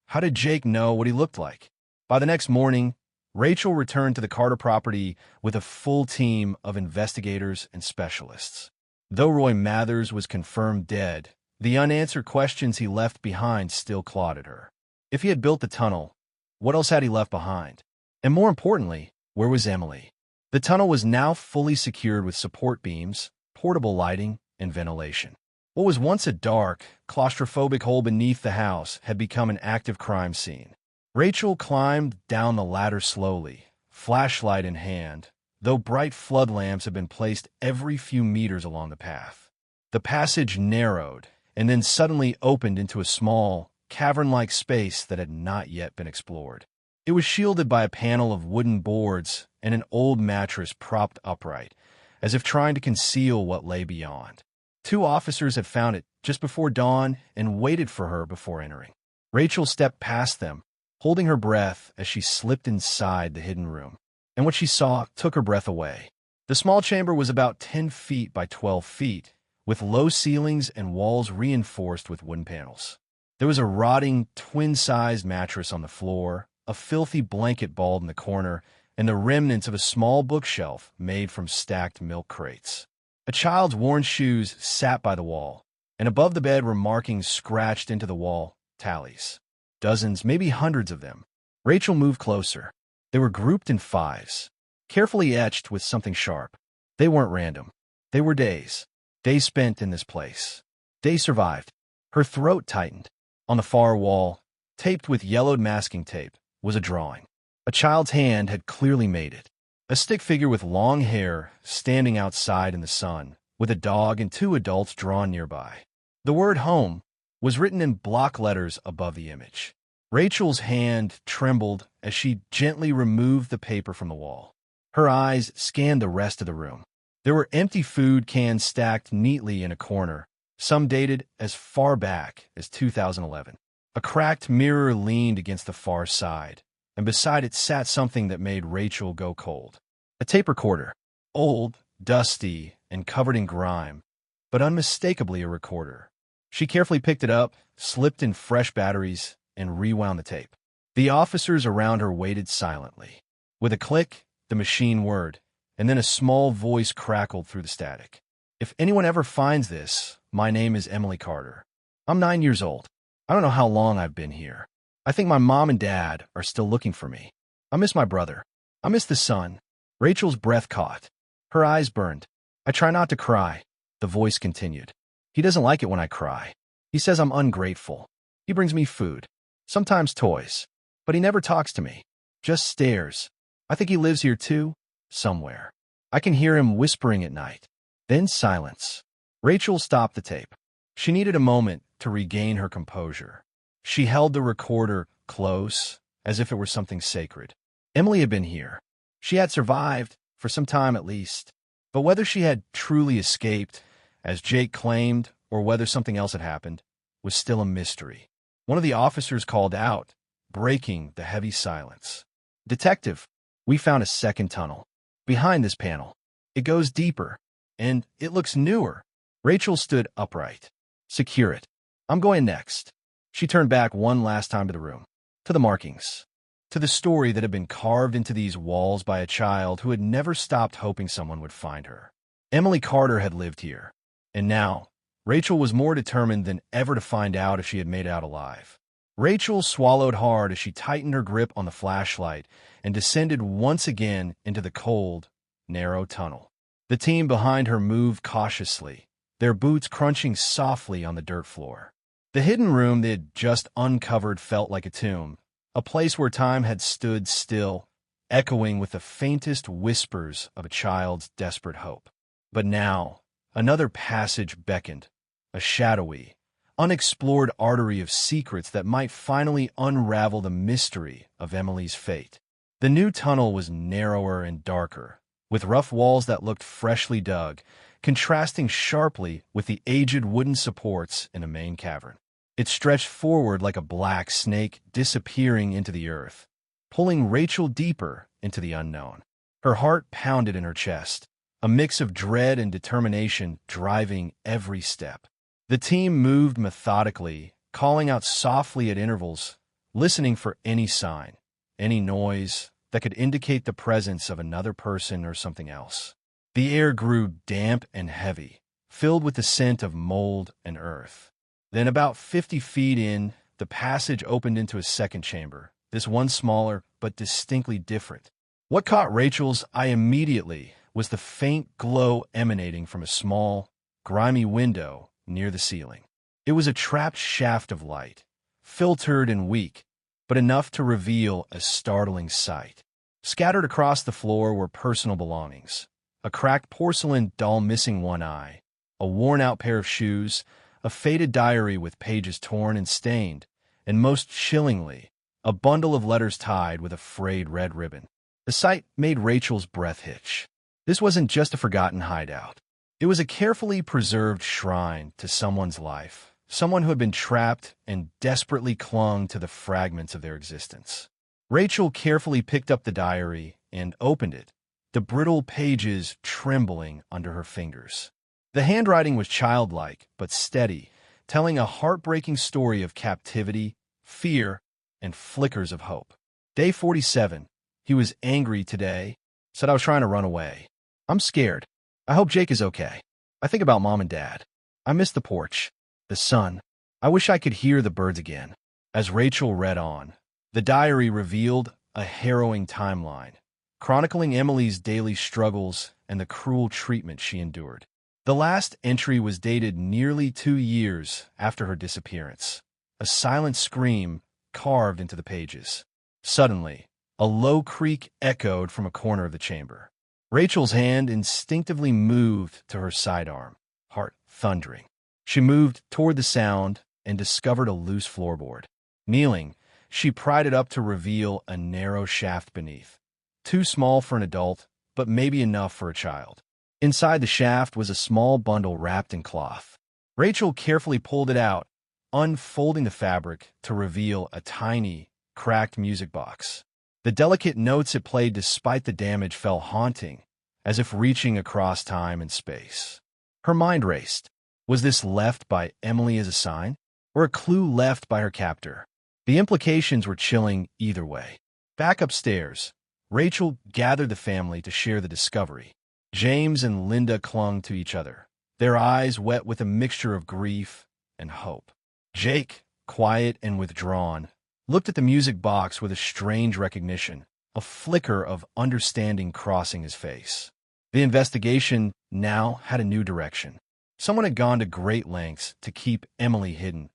how did Jake know what he looked like? By the next morning, Rachel returned to the Carter property with a full team of investigators and specialists. Though Roy Mathers was confirmed dead, the unanswered questions he left behind still clawed at her. If he had built the tunnel, what else had he left behind? And more importantly, where was Emily? The tunnel was now fully secured with support beams, portable lighting, and ventilation. What was once a dark, claustrophobic hole beneath the house had become an active crime scene. Rachel climbed down the ladder slowly, flashlight in hand, though bright flood lamps had been placed every few meters along the path. The passage narrowed and then suddenly opened into a small, cavern-like space that had not yet been explored. It was shielded by a panel of wooden boards and an old mattress propped upright, as if trying to conceal what lay beyond. Two officers had found it just before dawn and waited for her before entering. Rachel stepped past them, holding her breath as she slipped inside the hidden room. And what she saw took her breath away. The small chamber was about 10 feet by 12 feet, with low ceilings and walls reinforced with wooden panels. There was a rotting, twin-sized mattress on the floor, a filthy blanket balled in the corner, and the remnants of a small bookshelf made from stacked milk crates. A child's worn shoes sat by the wall, and above the bed were markings scratched into the wall, tallies. Dozens, maybe hundreds of them. Rachel moved closer. They were grouped in fives, carefully etched with something sharp. They weren't random. They were days. Days spent in this place. Days survived. Her throat tightened. On the far wall, taped with yellowed masking tape, was a drawing. A child's hand had clearly made it. A stick figure with long hair standing outside in the sun, with a dog and two adults drawn nearby. The word home was written in block letters above the image. Rachel's hand trembled as she gently removed the paper from the wall. Her eyes scanned the rest of the room. There were empty food cans stacked neatly in a corner, some dated as far back as 2011. A cracked mirror leaned against the far side, and beside it sat something that made Rachel go cold. A tape recorder, old, dusty, and covered in grime, but unmistakably a recorder. She carefully picked it up, slipped in fresh batteries, and rewound the tape. The officers around her waited silently. With a click, the machine whirred, and then a small voice crackled through the static. If anyone ever finds this, my name is Emily Carter. I'm 9 years old. I don't know how long I've been here. I think my mom and dad are still looking for me. I miss my brother. I miss the sun. Rachel's breath caught. Her eyes burned. I try not to cry, the voice continued. He doesn't like it when I cry. He says I'm ungrateful. He brings me food, sometimes toys, but he never talks to me, just stares. I think he lives here too, somewhere. I can hear him whispering at night. Then silence. Rachel stopped the tape. She needed a moment to regain her composure. She held the recorder close, as if it were something sacred. Emily had been here. She had survived, for some time at least. But whether she had truly escaped, as Jake claimed, or whether something else had happened, was still a mystery. One of the officers called out, breaking the heavy silence. "Detective, we found a second tunnel. Behind this panel. It goes deeper, and it looks newer." Rachel stood upright. "Secure it. I'm going next." She turned back one last time to the room, to the markings, to the story that had been carved into these walls by a child who had never stopped hoping someone would find her. Emily Carter had lived here, and now Rachel was more determined than ever to find out if she had made it out alive. Rachel swallowed hard as she tightened her grip on the flashlight and descended once again into the cold, narrow tunnel. The team behind her moved cautiously, their boots crunching softly on the dirt floor. The hidden room they had just uncovered felt like a tomb, a place where time had stood still, echoing with the faintest whispers of a child's desperate hope. But now, another passage beckoned, a shadowy, unexplored artery of secrets that might finally unravel the mystery of Emily's fate. The new tunnel was narrower and darker, with rough walls that looked freshly dug, contrasting sharply with the aged wooden supports in the main cavern. It stretched forward like a black snake disappearing into the earth, pulling Rachel deeper into the unknown. Her heart pounded in her chest, a mix of dread and determination driving every step. The team moved methodically, calling out softly at intervals, listening for any sign, any noise that could indicate the presence of another person or something else. The air grew damp and heavy, filled with the scent of mold and earth. Then about 50 feet in, the passage opened into a second chamber, this one smaller but distinctly different. What caught Rachel's eye immediately was the faint glow emanating from a small, grimy window near the ceiling. It was a trapped shaft of light, filtered and weak, but enough to reveal a startling sight. Scattered across the floor were personal belongings: a cracked porcelain doll missing one eye, a worn-out pair of shoes, a faded diary with pages torn and stained, and most chillingly, a bundle of letters tied with a frayed red ribbon. The sight made Rachel's breath hitch. This wasn't just a forgotten hideout. It was a carefully preserved shrine to someone's life, someone who had been trapped and desperately clung to the fragments of their existence. Rachel carefully picked up the diary and opened it, the brittle pages trembling under her fingers. The handwriting was childlike but steady, telling a heartbreaking story of captivity, fear, and flickers of hope. Day 47. He was angry today. Said I was trying to run away. I'm scared. I hope Jake is okay. I think about Mom and Dad. I miss the porch, the sun. I wish I could hear the birds again. As Rachel read on, the diary revealed a harrowing timeline, chronicling Emily's daily struggles and the cruel treatment she endured. The last entry was dated nearly 2 years after her disappearance. A silent scream carved into the pages. Suddenly, a low creak echoed from a corner of the chamber. Rachel's hand instinctively moved to her sidearm, heart thundering. She moved toward the sound and discovered a loose floorboard. Kneeling, she pried it up to reveal a narrow shaft beneath. Too small for an adult, but maybe enough for a child. Inside the shaft was a small bundle wrapped in cloth. Rachel carefully pulled it out, unfolding the fabric to reveal a tiny, cracked music box. The delicate notes it played despite the damage felt haunting, as if reaching across time and space. Her mind raced. Was this left by Emily as a sign, or a clue left by her captor? The implications were chilling either way. Back upstairs, Rachel gathered the family to share the discovery. James and Linda clung to each other, their eyes wet with a mixture of grief and hope. Jake, quiet and withdrawn, looked at the music box with a strange recognition, a flicker of understanding crossing his face. The investigation now had a new direction. Someone had gone to great lengths to keep Emily hidden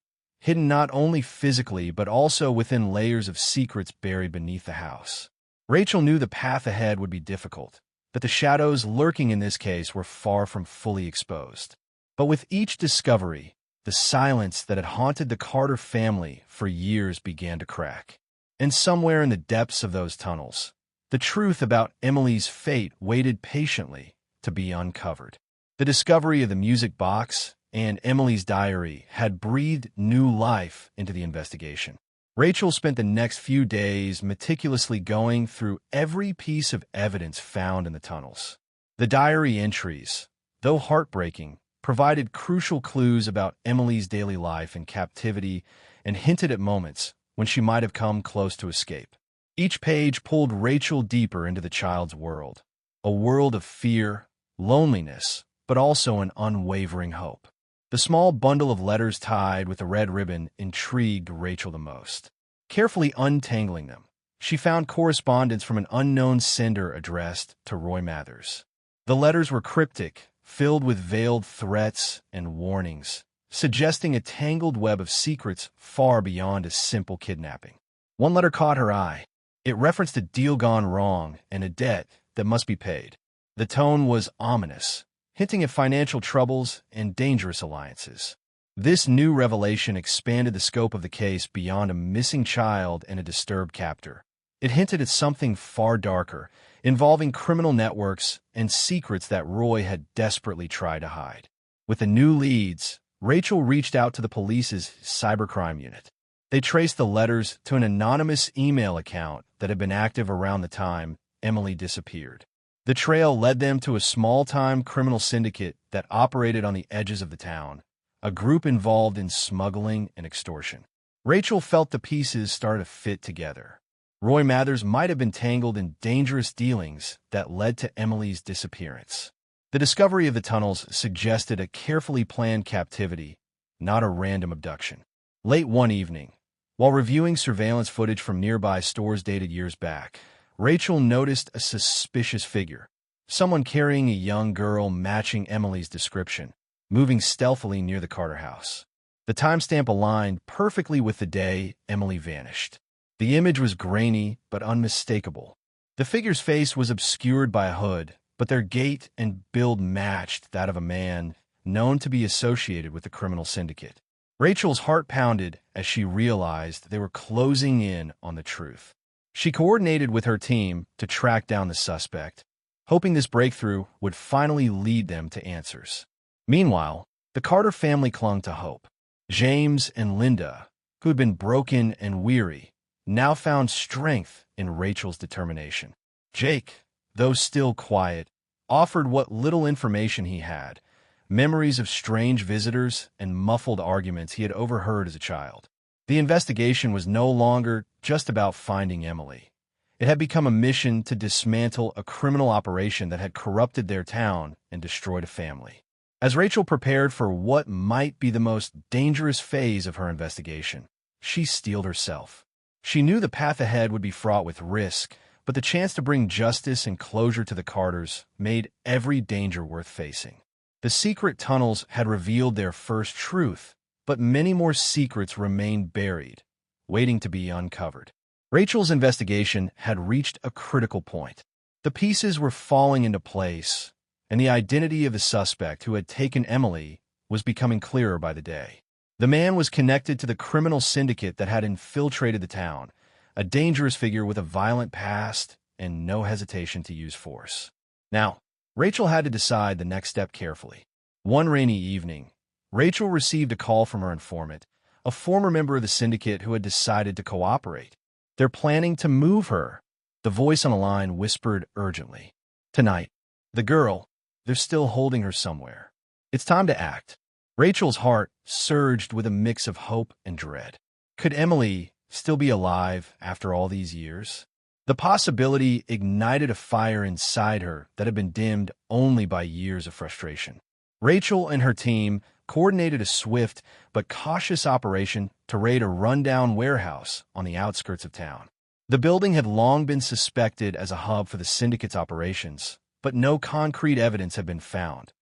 not only physically but also within layers of secrets buried beneath the house. Rachel knew the path ahead would be difficult, that the shadows lurking in this case were far from fully exposed. But with each discovery, the silence that had haunted the Carter family for years began to crack. And somewhere in the depths of those tunnels, the truth about Emily's fate waited patiently to be uncovered. The discovery of the music box and Emily's diary had breathed new life into the investigation. Rachel spent the next few days meticulously going through every piece of evidence found in the tunnels. The diary entries, though heartbreaking, provided crucial clues about Emily's daily life in captivity and hinted at moments when she might have come close to escape. Each page pulled Rachel deeper into the child's world, a world of fear, loneliness, but also an unwavering hope. The small bundle of letters tied with a red ribbon intrigued Rachel the most. Carefully untangling them, she found correspondence from an unknown sender addressed to Roy Mathers. The letters were cryptic, filled with veiled threats and warnings, suggesting a tangled web of secrets far beyond a simple kidnapping. One letter caught her eye. It referenced a deal gone wrong and a debt that must be paid. The tone was ominous, hinting at financial troubles and dangerous alliances. This new revelation expanded the scope of the case beyond a missing child and a disturbed captor. It hinted at something far darker, involving criminal networks and secrets that Roy had desperately tried to hide. With the new leads, Rachel reached out to the police's cybercrime unit. They traced the letters to an anonymous email account that had been active around the time Emily disappeared. The trail led them to a small-time criminal syndicate that operated on the edges of the town, a group involved in smuggling and extortion. Rachel felt the pieces start to fit together. Roy Mathers might have been tangled in dangerous dealings that led to Emily's disappearance. The discovery of the tunnels suggested a carefully planned captivity, not a random abduction. Late one evening, while reviewing surveillance footage from nearby stores dated years back, Rachel noticed a suspicious figure, someone carrying a young girl matching Emily's description, moving stealthily near the Carter house. The timestamp aligned perfectly with the day Emily vanished. The image was grainy but unmistakable, The figure's face was obscured by a hood, but their gait and build matched that of a man known to be associated with the criminal syndicate. Rachel's heart pounded as she realized they were closing in on the truth. She coordinated with her team to track down the suspect, hoping this breakthrough would finally lead them to answers. Meanwhile, the Carter family clung to hope. James and Linda, who had been broken and weary, now found strength in Rachel's determination. Jake, though still quiet, offered what little information he had, memories of strange visitors and muffled arguments he had overheard as a child. The investigation was no longer just about finding Emily. It had become a mission to dismantle a criminal operation that had corrupted their town and destroyed a family. As Rachel prepared for what might be the most dangerous phase of her investigation, she steeled herself. She knew the path ahead would be fraught with risk, but the chance to bring justice and closure to the Carters made every danger worth facing. The secret tunnels had revealed their first truth, but many more secrets remained buried, waiting to be uncovered. Rachel's investigation had reached a critical point. The pieces were falling into place, and the identity of the suspect who had taken Emily was becoming clearer by the day. The man was connected to the criminal syndicate that had infiltrated the town, a dangerous figure with a violent past and no hesitation to use force. Now, Rachel had to decide the next step carefully. One rainy evening, Rachel received a call from her informant, a former member of the syndicate who had decided to cooperate. "They're planning to move her," the voice on the line whispered urgently. "Tonight. The girl, they're still holding her somewhere. It's time to act." Rachel's heart surged with a mix of hope and dread. Could Emily still be alive after all these years? The possibility ignited a fire inside her that had been dimmed only by years of frustration. Rachel and her team coordinated a swift but cautious operation to raid a rundown warehouse on the outskirts of town. The building had long been suspected as a hub for the syndicate's operations, but no concrete evidence had been found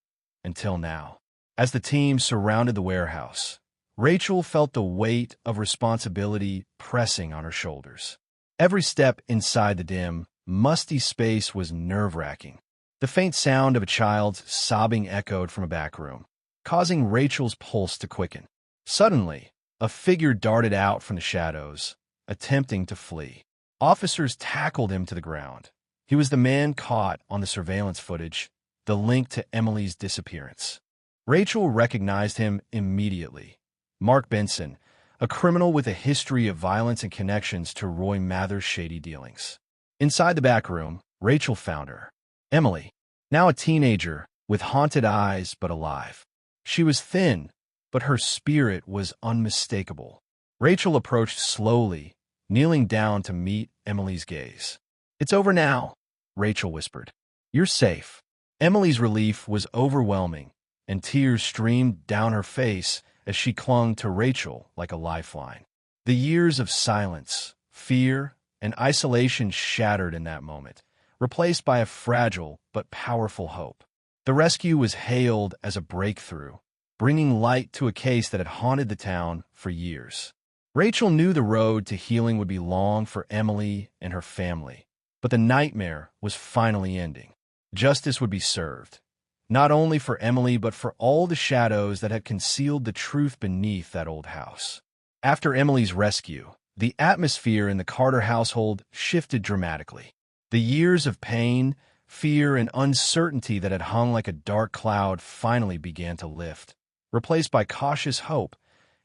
until now. As the team surrounded the warehouse, Rachel felt the weight of responsibility pressing on her shoulders. Every step inside the dim, musty space was nerve-wracking. The faint sound of a child's sobbing echoed from a back room, causing Rachel's pulse to quicken. Suddenly, a figure darted out from the shadows, attempting to flee. Officers tackled him to the ground. He was the man caught on the surveillance footage, the link to Emily's disappearance. Rachel recognized him immediately. Mark Benson, a criminal with a history of violence and connections to Roy Mather's shady dealings. Inside the back room, Rachel found her. Emily, now a teenager, with haunted eyes but alive. She was thin, but her spirit was unmistakable. Rachel approached slowly, kneeling down to meet Emily's gaze. "It's over now," Rachel whispered. "You're safe." Emily's relief was overwhelming, and tears streamed down her face as she clung to Rachel like a lifeline. The years of silence, fear, and isolation shattered in that moment, replaced by a fragile but powerful hope. The rescue was hailed as a breakthrough, bringing light to a case that had haunted the town for years. Rachel knew the road to healing would be long for Emily and her family, but the nightmare was finally ending. Justice would be served, not only for Emily but for all the shadows that had concealed the truth beneath that old house. After Emily's rescue, the atmosphere in the Carter household shifted dramatically. The years of pain, fear, and uncertainty that had hung like a dark cloud finally began to lift, replaced by cautious hope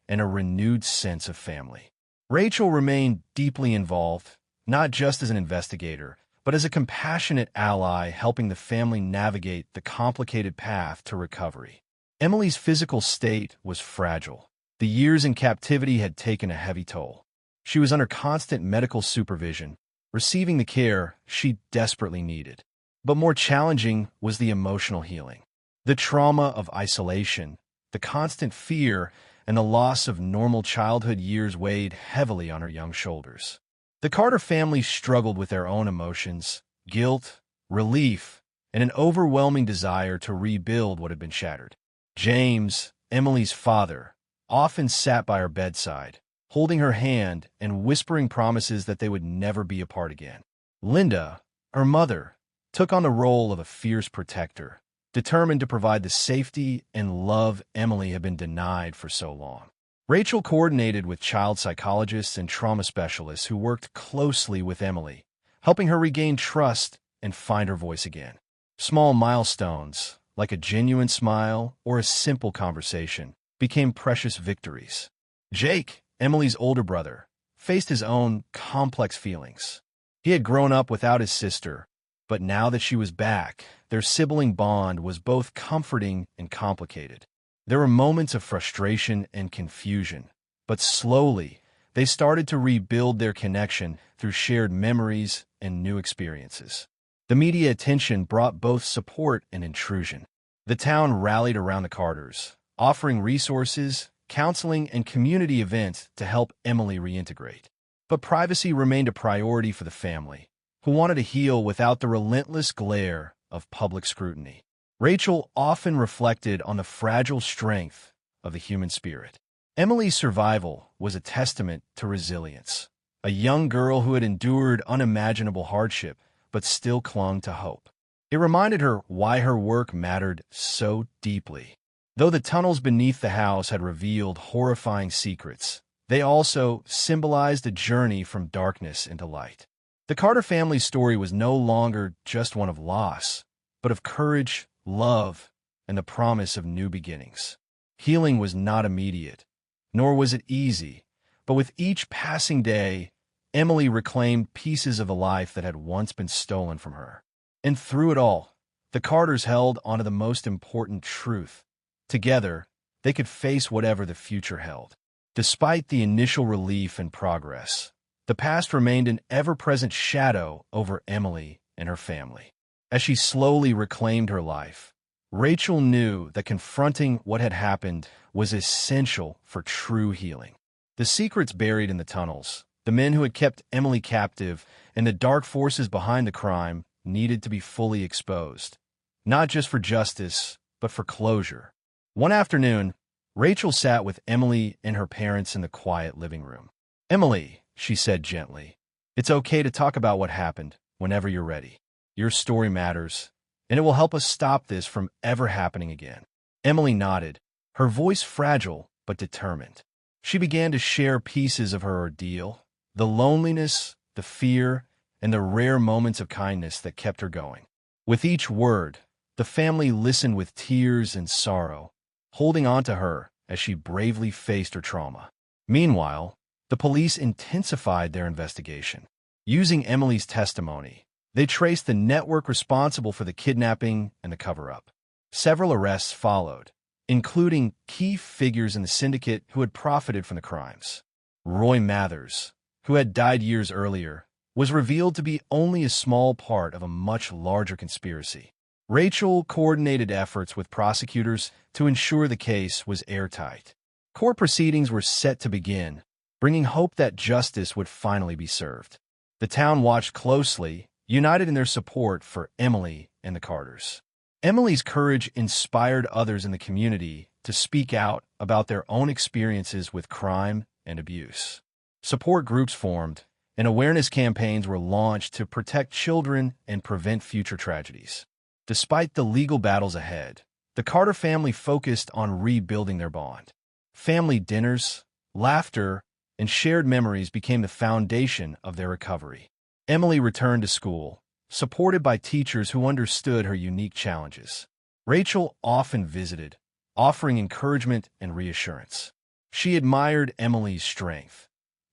and a renewed sense of family. Rachel remained deeply involved, not just as an investigator, but as a compassionate ally helping the family navigate the complicated path to recovery. Emily's physical state was fragile. The years in captivity had taken a heavy toll. She was under constant medical supervision, receiving the care she desperately needed. But more challenging was the emotional healing. The trauma of isolation, the constant fear, and the loss of normal childhood years weighed heavily on her young shoulders. The Carter family struggled with their own emotions, guilt, relief, and an overwhelming desire to rebuild what had been shattered. James, Emily's father, often sat by her bedside, holding her hand and whispering promises that they would never be apart again. Linda, Her mother took on the role of a fierce protector, determined to provide the safety and love Emily had been denied for so long. Rachel coordinated with child psychologists and trauma specialists who worked closely with Emily, helping her regain trust and find her voice again. Small milestones, like a genuine smile or a simple conversation, became precious victories. Jake, Emily's older brother, faced his own complex feelings. He had grown up without his sister, but now that she was back, their sibling bond was both comforting and complicated. There were moments of frustration and confusion, but slowly, they started to rebuild their connection through shared memories and new experiences. The media attention brought both support and intrusion. The town rallied around the Carters, offering resources, counseling, and community events to help Emily reintegrate. But privacy remained a priority for the family, who wanted to heal without the relentless glare of public scrutiny. Rachel often reflected on the fragile strength of the human spirit. Emily's survival was a testament to resilience. A young girl who had endured unimaginable hardship but still clung to hope. It reminded her why her work mattered so deeply. Though the tunnels beneath the house had revealed horrifying secrets, they also symbolized a journey from darkness into light. The Carter family's story was no longer just one of loss, but of courage, love, and the promise of new beginnings. Healing was not immediate, nor was it easy, but with each passing day, Emily reclaimed pieces of the life that had once been stolen from her. And through it all, the Carters held onto the most important truth. Together, they could face whatever the future held. Despite the initial relief and progress, the past remained an ever-present shadow over Emily and her family. As she slowly reclaimed her life, Rachel knew that confronting what had happened was essential for true healing. The secrets buried in the tunnels, the men who had kept Emily captive, and the dark forces behind the crime needed to be fully exposed, not just for justice, but for closure. One afternoon, Rachel sat with Emily and her parents in the quiet living room. "Emily," she said gently, "it's okay to talk about what happened whenever you're ready. Your story matters, and it will help us stop this from ever happening again." Emily nodded, her voice fragile but determined. She began to share pieces of her ordeal, the loneliness, the fear, and the rare moments of kindness that kept her going. With each word, the family listened with tears and sorrow, holding on to her as she bravely faced her trauma. Meanwhile, the police intensified their investigation. Using Emily's testimony, they traced the network responsible for the kidnapping and the cover-up. Several arrests followed, including key figures in the syndicate who had profited from the crimes. Roy Mathers, who had died years earlier, was revealed to be only a small part of a much larger conspiracy. Rachel coordinated efforts with prosecutors to ensure the case was airtight. Court proceedings were set to begin, bringing hope that justice would finally be served. The town watched closely, united in their support for Emily and the Carters. Emily's courage inspired others in the community to speak out about their own experiences with crime and abuse. Support groups formed, and awareness campaigns were launched to protect children and prevent future tragedies. Despite the legal battles ahead, the Carter family focused on rebuilding their bond. Family dinners, laughter, and shared memories became the foundation of their recovery. Emily returned to school, supported by teachers who understood her unique challenges. Rachel often visited, offering encouragement and reassurance. She admired Emily's strength,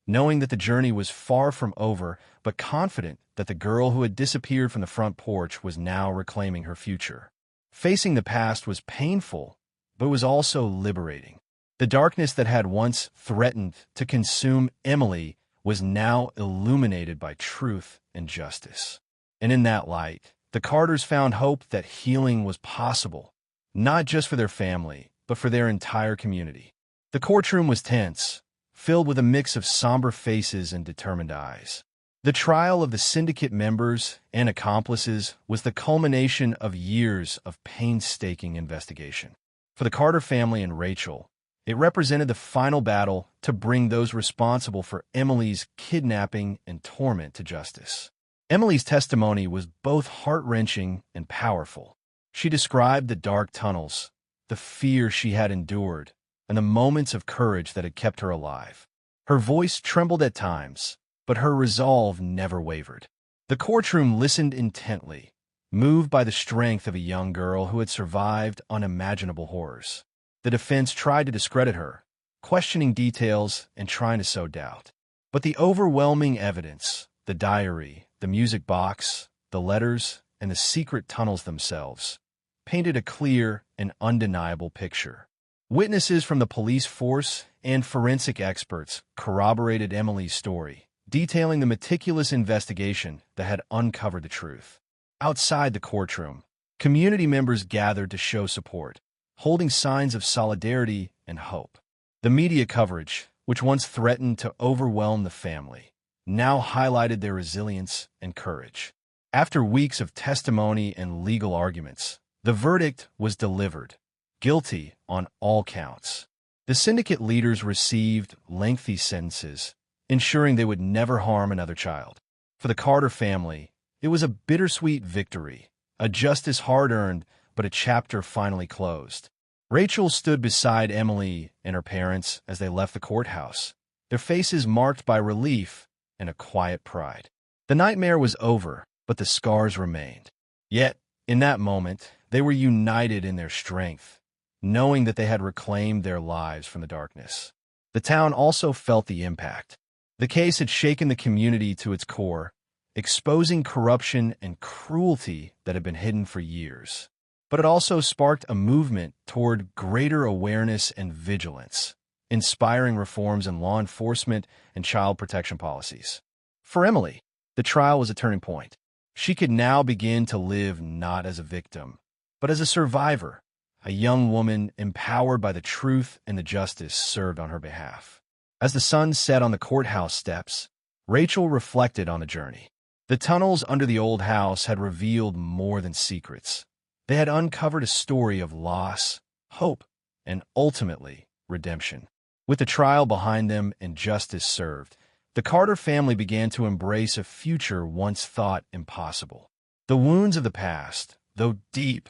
knowing that the journey was far from over, but confident that the girl who had disappeared from the front porch was now reclaiming her future. Facing the past was painful, but was also liberating. The darkness that had once threatened to consume Emily was now illuminated by truth and justice. And in that light, the Carters found hope that healing was possible, not just for their family, but for their entire community. The courtroom was tense, filled with a mix of somber faces and determined eyes. The trial of the syndicate members and accomplices was the culmination of years of painstaking investigation. For the Carter family and Rachel, it represented the final battle to bring those responsible for Emily's kidnapping and torment to justice. Emily's testimony was both heart-wrenching and powerful. She described the dark tunnels, the fear she had endured, and the moments of courage that had kept her alive. Her voice trembled at times, but her resolve never wavered. The courtroom listened intently, moved by the strength of a young girl who had survived unimaginable horrors. The defense tried to discredit her, questioning details and trying to sow doubt. But the overwhelming evidence, the diary, the music box, the letters, and the secret tunnels themselves, painted a clear and undeniable picture. Witnesses from the police force and forensic experts corroborated Emily's story, detailing the meticulous investigation that had uncovered the truth. Outside the courtroom, community members gathered to show support, holding signs of solidarity and hope. The media coverage, which once threatened to overwhelm the family, now highlighted their resilience and courage. After weeks of testimony and legal arguments, the verdict was delivered, guilty on all counts. The syndicate leaders received lengthy sentences, ensuring they would never harm another child. For the Carter family, it was a bittersweet victory, a justice hard-earned, but a chapter finally closed. Rachel stood beside Emily and her parents as they left the courthouse, their faces marked by relief and a quiet pride. The nightmare was over, but the scars remained. Yet, in that moment, they were united in their strength, knowing that they had reclaimed their lives from the darkness. The town also felt the impact. The case had shaken the community to its core, exposing corruption and cruelty that had been hidden for years. But it also sparked a movement toward greater awareness and vigilance, inspiring reforms in law enforcement and child protection policies. For Emily, the trial was a turning point. She could now begin to live not as a victim, but as a survivor, a young woman empowered by the truth and the justice served on her behalf. As the sun set on the courthouse steps, Rachel reflected on the journey. The tunnels under the old house had revealed more than secrets. They had uncovered a story of loss, hope, and ultimately, redemption. With the trial behind them and justice served, the Carter family began to embrace a future once thought impossible. The wounds of the past, though deep,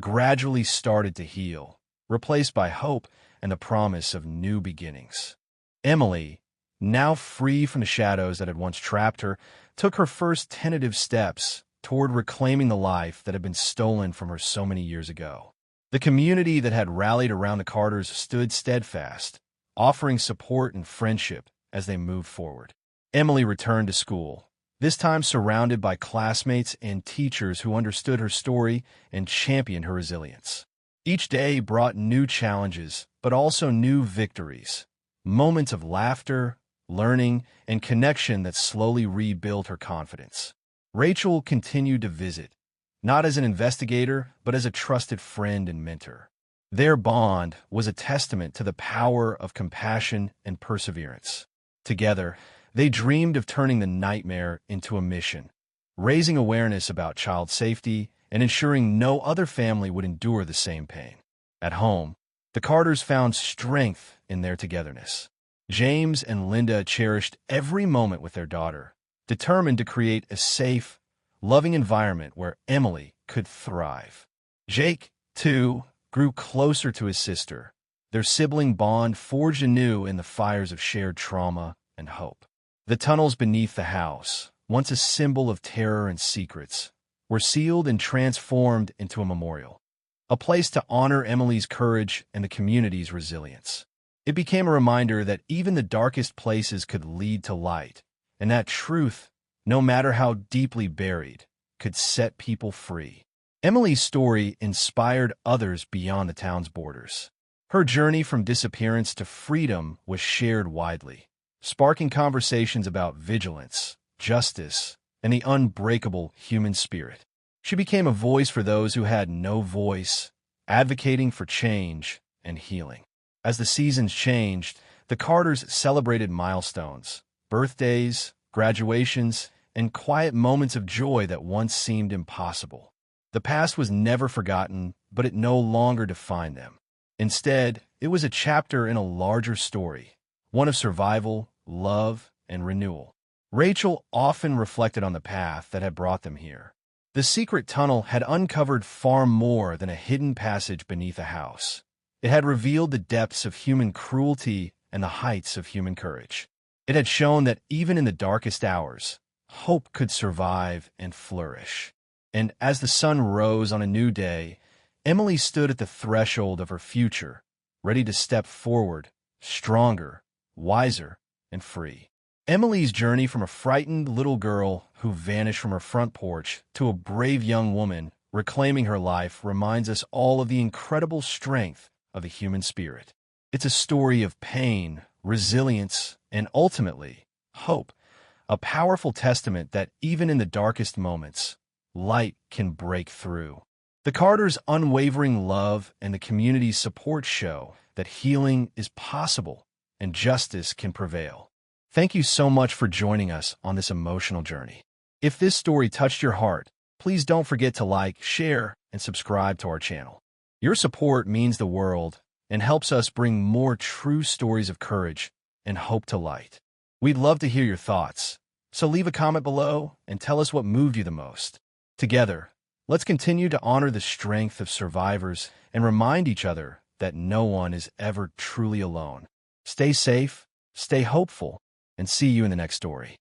gradually started to heal, replaced by hope and the promise of new beginnings. Emily, now free from the shadows that had once trapped her, took her first tentative steps toward reclaiming the life that had been stolen from her so many years ago. The community that had rallied around the Carters stood steadfast, offering support and friendship as they moved forward. Emily returned to school, this time surrounded by classmates and teachers who understood her story and championed her resilience. Each day brought new challenges, but also new victories, moments of laughter, learning, and connection that slowly rebuilt her confidence. Rachel continued to visit, not as an investigator, but as a trusted friend and mentor. Their bond was a testament to the power of compassion and perseverance. Together, they dreamed of turning the nightmare into a mission, raising awareness about child safety and ensuring no other family would endure the same pain. At home, the Carters found strength in their togetherness. James and Linda cherished every moment with their daughter, determined to create a safe, loving environment where Emily could thrive. Jake, too, grew closer to his sister, their sibling bond forged anew in the fires of shared trauma and hope. The tunnels beneath the house, once a symbol of terror and secrets, were sealed and transformed into a memorial, a place to honor Emily's courage and the community's resilience. It became a reminder that even the darkest places could lead to light, and that truth, no matter how deeply buried, could set people free. Emily's story inspired others beyond the town's borders. Her journey from disappearance to freedom was shared widely, sparking conversations about vigilance, justice, and the unbreakable human spirit. She became a voice for those who had no voice, advocating for change and healing. As the seasons changed, the Carters celebrated milestones, birthdays, graduations, and quiet moments of joy that once seemed impossible. The past was never forgotten, but it no longer defined them. Instead, it was a chapter in a larger story, one of survival, love, and renewal. Rachel often reflected on the path that had brought them here. The secret tunnel had uncovered far more than a hidden passage beneath a house. It had revealed the depths of human cruelty and the heights of human courage. It had shown that even in the darkest hours, hope could survive and flourish. And as the sun rose on a new day, Emily stood at the threshold of her future, ready to step forward, stronger, wiser, and free. Emily's journey from a frightened little girl who vanished from her front porch to a brave young woman reclaiming her life reminds us all of the incredible strength of the human spirit. It's a story of pain, resilience, and ultimately, hope, a powerful testament that even in the darkest moments, light can break through. The Carters' unwavering love and the community's support show that healing is possible and justice can prevail. Thank you so much for joining us on this emotional journey. If this story touched your heart, please don't forget to like, share, and subscribe to our channel. Your support means the world and helps us bring more true stories of courage and hope to light. We'd love to hear your thoughts, so leave a comment below and tell us what moved you the most. Together, let's continue to honor the strength of survivors and remind each other that no one is ever truly alone. Stay safe, stay hopeful, and see you in the next story.